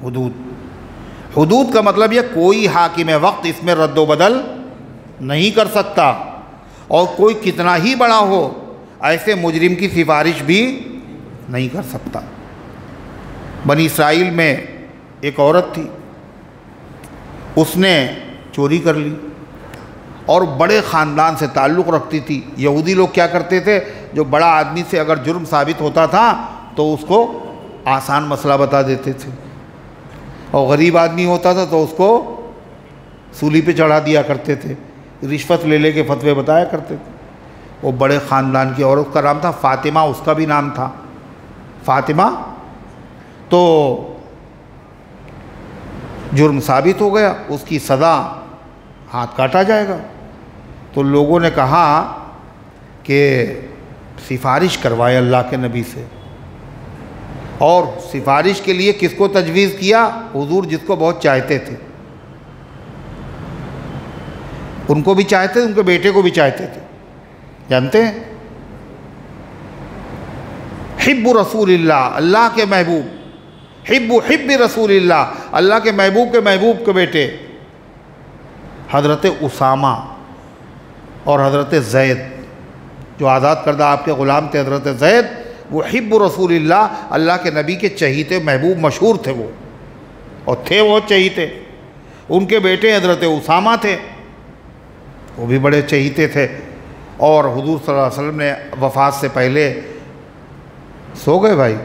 Speaker 1: हुदूद। हुदूद का मतलब ये कोई हाकिम वक्त इसमें रद्दोबदल नहीं कर सकता, और कोई कितना ही बड़ा हो ऐसे मुजरिम की सिफारिश भी नहीं कर सकता। बनी इसराइल में एक औरत थी, उसने चोरी कर ली और बड़े ख़ानदान से ताल्लुक़ रखती थी। यहूदी लोग क्या करते थे, जो बड़ा आदमी से अगर जुर्म साबित होता था तो उसको आसान मसला बता देते थे, और गरीब आदमी होता था तो उसको सूली पे चढ़ा दिया करते थे, रिश्वत ले ले के फतवे बताया करते थे। वो बड़े ख़ानदान की औरत का नाम था फ़ातिमा, उसका भी नाम था फ़ातिमा। तो जुर्म साबित हो गया, उसकी सज़ा हाथ काटा जाएगा। तो लोगों ने कहा कि सिफारिश करवाए अल्लाह के नबी से, और सिफारिश के लिए किसको तजवीज़ किया? हुजूर जिसको बहुत चाहते थे, उनको भी चाहते थे, उनके बेटे को भी चाहते थे। जानते हैं, हिब्बु रसूलिल्लाह, अल्लाह के महबूब, हिब्बु रसूलिल्लाह, अल्लाह के महबूब के बेटे हज़रत उसामा और हज़रत ज़ैद, जो आज़ाद करदा आपके ग़ुलाम थे हज़रत ज़ैद मुहिब्बु रसूलिल्लाह, अल्लाह के नबी के चहीते महबूब मशहूर थे वो, और थे वो चहीते। उनके बेटे हज़रत उसामा थे, वो भी बड़े चहीते थे, और हुजूर सल्लल्लाहु अलैहि वसल्लम ने वफ़ात से पहले सो गए भाई,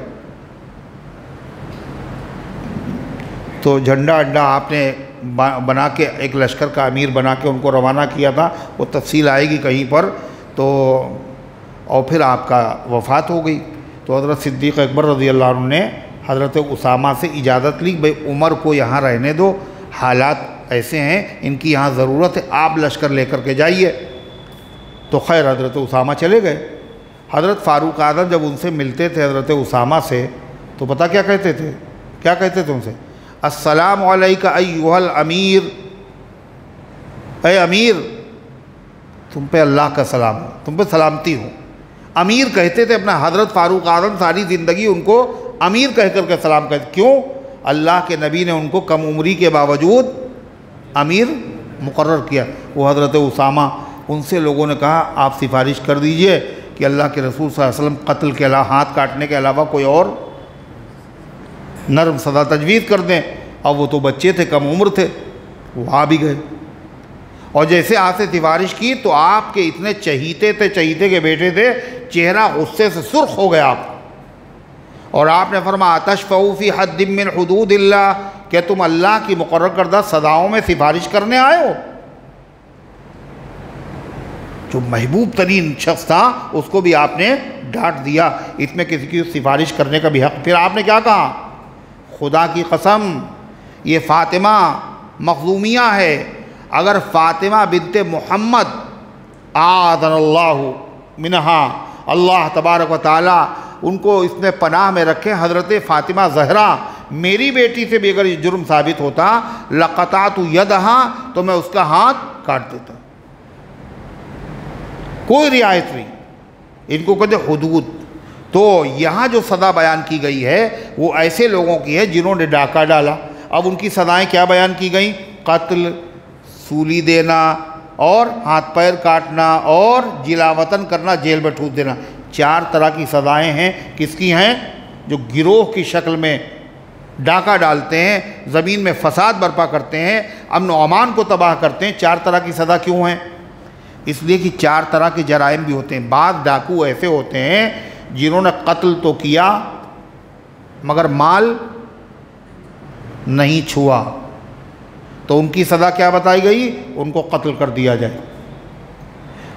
Speaker 1: तो झंडा अड्डा आपने बना के एक लश्कर का अमीर बना के उनको रवाना किया था, वो तफसील आएगी कहीं पर। तो और फिर आपका वफ़ात हो गई, तो हज़रत सिद्दीक़ अकबर रज़ियल्लाहु अन्हु ने हज़रत उसामा से इजाज़त ली, भाई उमर को यहाँ रहने दो, हालात ऐसे हैं, इनकी यहाँ ज़रूरत है, आप लश्कर लेकर के जाइए। तो खैर हज़रत उसामा चले गए। हज़रत फ़ारूक आज़म जब उनसे मिलते थे हज़रत उसामा से, तो पता क्या कहते थे? क्या कहते थे उनसे? अस्सलामु अलैका अय्युहल अमीर, ऐ अमीर तुम पे अल्लाह का सलाम हो, तुम पे सलामती हो। अमीर कहते थे अपना। हज़रत फ़ारूक आज़म सारी ज़िंदगी उनको अमीर कह कर के सलाम कहते। क्यों? अल्लाह के नबी ने उनको कम उम्री के बावजूद अमीर मुकर्रर किया। वो हज़रत उसामा, उनसे लोगों ने कहा आप सिफारिश कर दीजिए कि अल्लाह के रसूल सल्लल्लाहु अलैहि वसल्लम कत्ल के अलावा, हाथ काटने के अलावा कोई और नरम सज़ा तजवीज़ कर दें। अब वो तो बच्चे थे, कम उम्र थे, वो आ भी गए, और जैसे आपसे सिफारिश की तो आपके इतने चहीते थे, चहीते के बेटे थे, चेहरा गुस्से से सुर्ख हो गया आप, और आपने फरमाया तशफ़ऊ फ़ी हद्दिम मिन हुदूदिल्लाह, क्या तुम अल्लाह की मुकर्रर करदा सदाओं में सिफारिश करने आए हो? जो महबूब तरीन शख्स था उसको भी आपने डांट दिया, इसमें किसी की सिफारिश करने का भी हक़। फिर आपने क्या कहा? खुदा की कसम ये फ़ातिमा मखज़ूमिया है, अगर फ़ातिमा बिन्ते मोहम्मद आज़नल्लाहु मिनहा, अल्लाह तबारक व तआला उनको इसमें पनाह में रखे, हज़रत फ़ातिमा ज़हरा मेरी बेटी से भी अगर ये जुर्म साबित होता, लक़तातु यदहा, तो मैं उसका हाथ काट देता। कोई रियायत नहीं, इनको कहते हुदूद। तो यहाँ जो सज़ा बयान की गई है वो ऐसे लोगों की है जिन्होंने डाका डाला। अब उनकी सज़ाएँ क्या बयान की गई? कत्ल, सूली देना, और हाथ पैर काटना, और जिलावतन करना, जेल में ठूस देना। 4 तरह की सज़ाएँ हैं। किसकी हैं? जो गिरोह की शक्ल में डाका डालते हैं, ज़मीन में फसाद बर्पा करते हैं, अमन व अमान को तबाह करते हैं। 4 तरह की सज़ा क्यों हैं? इसलिए कि 4 तरह के जराइम भी होते हैं। बाद डाकू ऐसे होते हैं जिन्होंने कत्ल तो किया मगर माल नहीं छुआ, तो उनकी सज़ा क्या बताई गई? उनको कत्ल कर दिया जाए।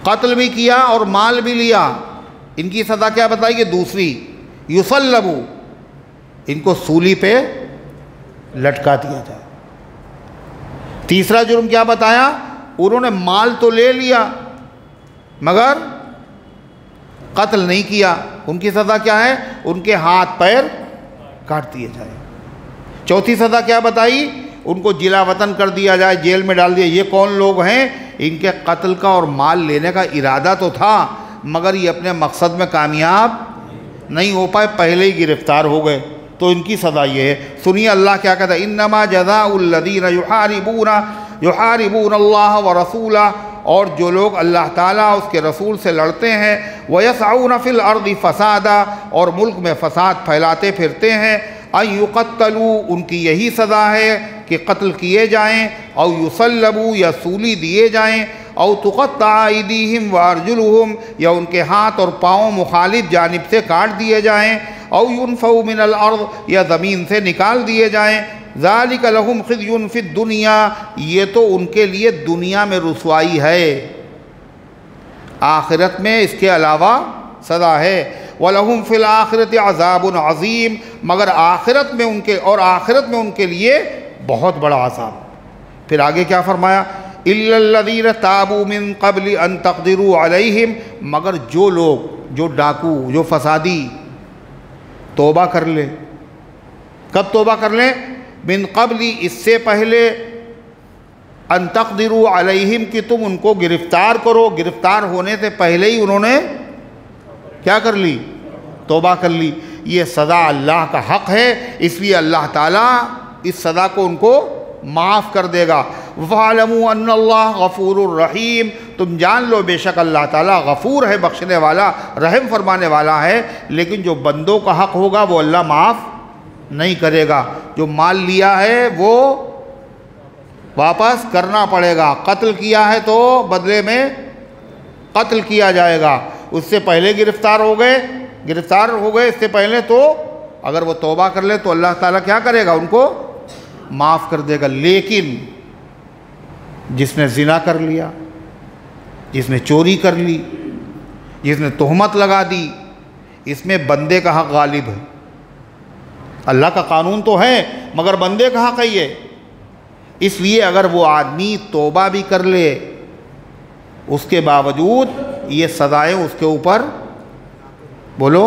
Speaker 1: कत्ल भी किया और माल भी लिया, इनकी सज़ा क्या बताई गई? दूसरी, युसल्लबू, इनको सूली पे लटका दिया जाए। तीसरा जुर्म क्या बताया? उन्होंने माल तो ले लिया मगर कत्ल नहीं किया, उनकी सज़ा क्या है? उनके हाथ पैर काट दिए जाए। चौथी सज़ा क्या बताई? उनको जिला वतन कर दिया जाए, जेल में डाल दिया। ये कौन लोग हैं? इनके कत्ल का और माल लेने का इरादा तो था मगर ये अपने मकसद में कामयाब नहीं हो पाए, पहले ही गिरफ़्तार हो गए, तो इनकी सज़ा ये है। सुनिए अल्लाह क्या कहता है, इन्नमा जज़ाउल्लज़ीना युहारिबूना अल्लाह व रसूला, और जो लोग अल्लाह ताला उसके रसूल से लड़ते हैं, वयसऊना फिल अर्दि फसादा, और मुल्क में फ़साद फैलाते फिरते हैं, अन युक़त्तलू, उनकी यही सज़ा है कि कत्ल किए जाएँ, और युसल्लबू, या सूली दिए जाएँ, और तुक़त्ता अयदीहिम व अर्जुलुहुम, या उनके हाथ और पाँव मुखालिफ जानिब से काट दिए जाएँ, और युनफ़ऊ मिनल अर्द, या ज़मीन से निकाल दिए जाएँ। ज़ालिका लहुम ख़िज़्युन फ़िद दुनिया, ये तो उनके लिए दुनिया में रुसवाई है, आखिरत में इसके अलावा सज़ा है। वलहुम फ़िल आखिरति अज़ाबुन अज़ीम, मगर आखिरत में उनके, और आखिरत में उनके लिए बहुत बड़ा अज़ाब। फिर आगे क्या फरमाया? इल्लल्लज़ीना ताबू मिन क़ब्लि अन तक़दिरू अलैहिम, मगर जो लोग, जो डाकू, जो फसादी तौबा कर ले। कब तौबा कर लें? मिन क़ब्ली, इससे पहले, अन तक़दिरू अलैहिम, कि तुम उनको गिरफ़्तार करो। गिरफ़्तार होने से पहले ही उन्होंने क्या कर ली? तौबा कर ली। ये सज़ा अल्लाह का हक़ है, इसलिए अल्लाह ताला इस सज़ा को उनको माफ़ कर देगा। फ़अलमू अन्नल्लाह गफ़ूरुर रहीम, तुम जान लो बेशक अल्लाह ताला गफ़ूर है, बख्शने वाला, रहम फरमाने वाला है। लेकिन जो बंदों का हक़ होगा वो अल्लाह माफ़ नहीं करेगा। जो माल लिया है वो वापस करना पड़ेगा, कत्ल किया है तो बदले में कत्ल किया जाएगा। उससे पहले गिरफ़्तार हो गए इससे पहले तो अगर वो तौबा कर ले तो अल्लाह ताला क्या करेगा, उनको माफ़ कर देगा। लेकिन जिसने ज़िना कर लिया, जिसने चोरी कर ली, जिसने तोहमत लगा दी, इसमें बंदे का हक़ गालिब है। अल्लाह का कानून तो है मगर बंदे का हक़ है ये। इसलिए अगर वो आदमी तौबा भी कर ले उसके बावजूद ये सज़ाएँ उसके ऊपर बोलो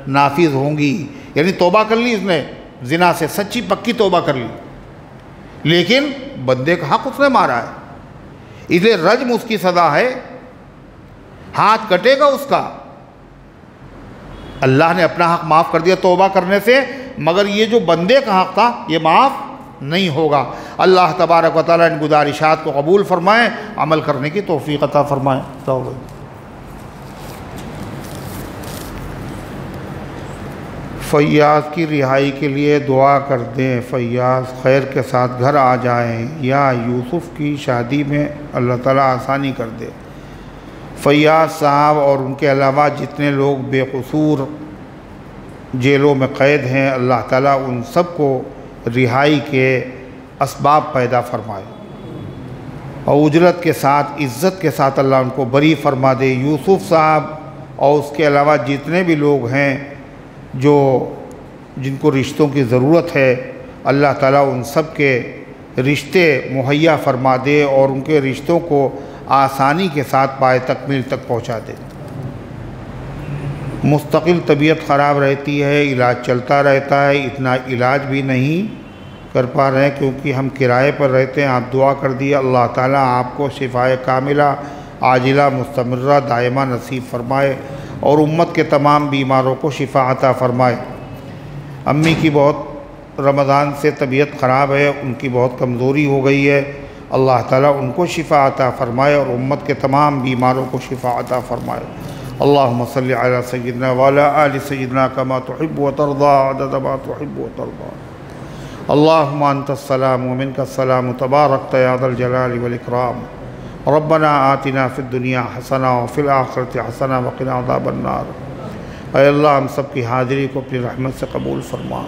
Speaker 1: नाफिज होंगी। यानी तौबा कर ली इसने ज़िना से, सच्ची पक्की तौबा कर ली, लेकिन बंदे का हक़ उसने मारा है, इसलिए रज्म उसकी सज़ा है, हाथ कटेगा उसका। अल्लाह ने अपना हक़ माफ़ कर दिया तौबा करने से, मगर ये जो बंदे का हक़ था ये माफ़ नहीं होगा। अल्लाह तबारक व तआला इन गुज़ारिशात को कबूल फ़रमाए, अमल करने की तौफ़ीक़ अता फ़रमाए। फ़ैयाज़ की रिहाई के लिए दुआ कर दें, फ़ैयाज़ खैर के साथ घर आ जाएं, या यूसुफ़ की शादी में अल्लाह ताला आसानी कर दे। फ़ैयाज़ साहब और उनके अलावा जितने लोग बेकसूर जेलों में क़ैद हैं, अल्लाह ताला उन सब को रिहाई के असबाब पैदा फ़रमाए और उजरत के साथ, इज़्ज़त के साथ अल्लाह उनको बरी फ़रमा दे। यूसुफ़ साहब और उसके अलावा जितने भी लोग हैं जो जिनको रिश्तों की ज़रूरत है, अल्लाह ताला उन सब के रिश्ते मुहैया फ़रमा दे और उनके रिश्तों को आसानी के साथ पाए तकमील तक पहुँचा दे। मुस्तकिल तबीयत ख़राब रहती है, इलाज चलता रहता है, इतना इलाज भी नहीं कर पा रहे हैं क्योंकि हम किराए पर रहते हैं। आप दुआ कर दिए, अल्लाह ताला आपको शिफाए कामिला आजिला मुस्तमर्रा दायमा नसीब फ़रमाए और उम्मत के तमाम बीमारों को शिफा अता फ़रमाए। अम्मी की बहुत रमज़ान से तबीयत ख़राब है, उनकी बहुत कमज़ोरी हो गई है, अल्लाह ताला उनको शिफा अता फ़रमाए और उम्मत के तमाम बीमारों को शिफा अता फ़रमाए। अल्लाहुम्मा सल्लि अला सय्यिदना व अला आलि सय्यिदना कमा तुहिब्बु व तर्दा अदद मा तुहिब्बु व तर्दा। अल्लाहुम्मा अंतस्सलाम व मिनकस्सलाम तबारकत या ज़ल जलालि वल इकराम। रब्बना आतिना फ़िद दुनिया हसना व फ़िल आखिरति हसना व क़िना अज़ाबन्नार। ऐ अल्लाह हम सब की हाज़िरी को अपनी रहमत से कबूल फ़रमा,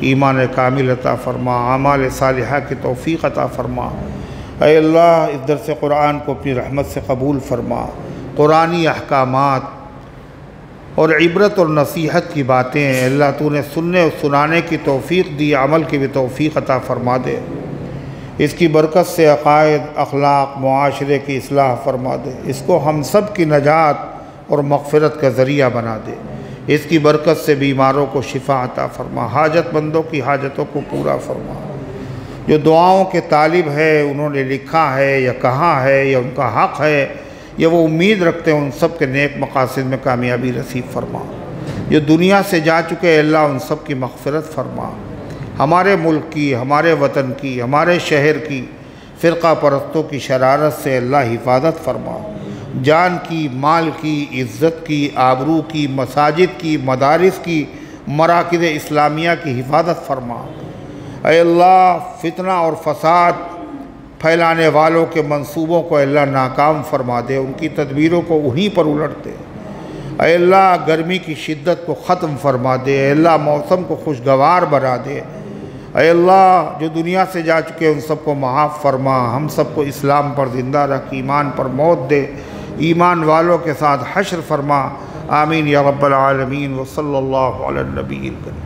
Speaker 1: ईमान कामिल अता फ़रमा, आमाल सालिहा की तौफ़ीक़ अता फ़रमा। ऐ अल्लाह इस दर्स क़ुरान को अपनी रहमत से कबूल फ़रमा, क़ुरानी अहकामात और इबरत और नसीहत की बातें अल्लाह तूने सुनने और सुनाने की तौफ़ीक़ दी, अमल की भी तौफ़ीक़ अता फ़रमा दे। इसकी बरकत से अक़ायद अखलाक मुआशरे की इस्लाह फ़रमा दे, इसको हम सब की नजात और मग़फ़िरत का ज़रिया बना दे। इसकी बरकत से बीमारों को शिफा अता फ़रमा, हाजतमंदों की हाजतों को पूरा फ़रमा। जो दुआओं के तालिब है, उन्होंने लिखा है या कहा है या उनका हक़ है या वो उम्मीद रखते हैं, उन सब के नेक मक़ासिद में कामयाबी नसीब फ़रमा। जो दुनिया से जा चुके अल्लाह उन सब की मग़फ़िरत फ़रमा। हमारे मुल्क की, हमारे वतन की, हमारे शहर की फ़िरक़ा परस्तों की शरारत से अल्लाह हिफाजत फ़रमा। जान की, माल की, इज़्ज़त की, आबरू की, मसाजिद की, मदारिस की, मराकिज़ इस्लामिया की हिफाजत फ़रमा। ऐ अल्लाह फितना और फ़साद फैलाने वालों के मंसूबों को अल्लाह नाकाम फ़रमा दे, उनकी तदबीरों को उन्हीं पर उलट दे। ऐ अल्लाह गर्मी की शिद्दत को ख़त्म फ़रमा दे, ऐ अल्लाह मौसम को खुशगवार बना दे। ऐ अल्लाह जो दुनिया से जा चुके उन सबको माफ़ फ़रमा, हम सबको इस्लाम पर ज़िंदा रख, ईमान पर मौत दे, ईमान वालों के साथ हश्र फ़रमा। आमीन या रब्बल आलमीन व सल्लल्लाहु अला नबील करीम।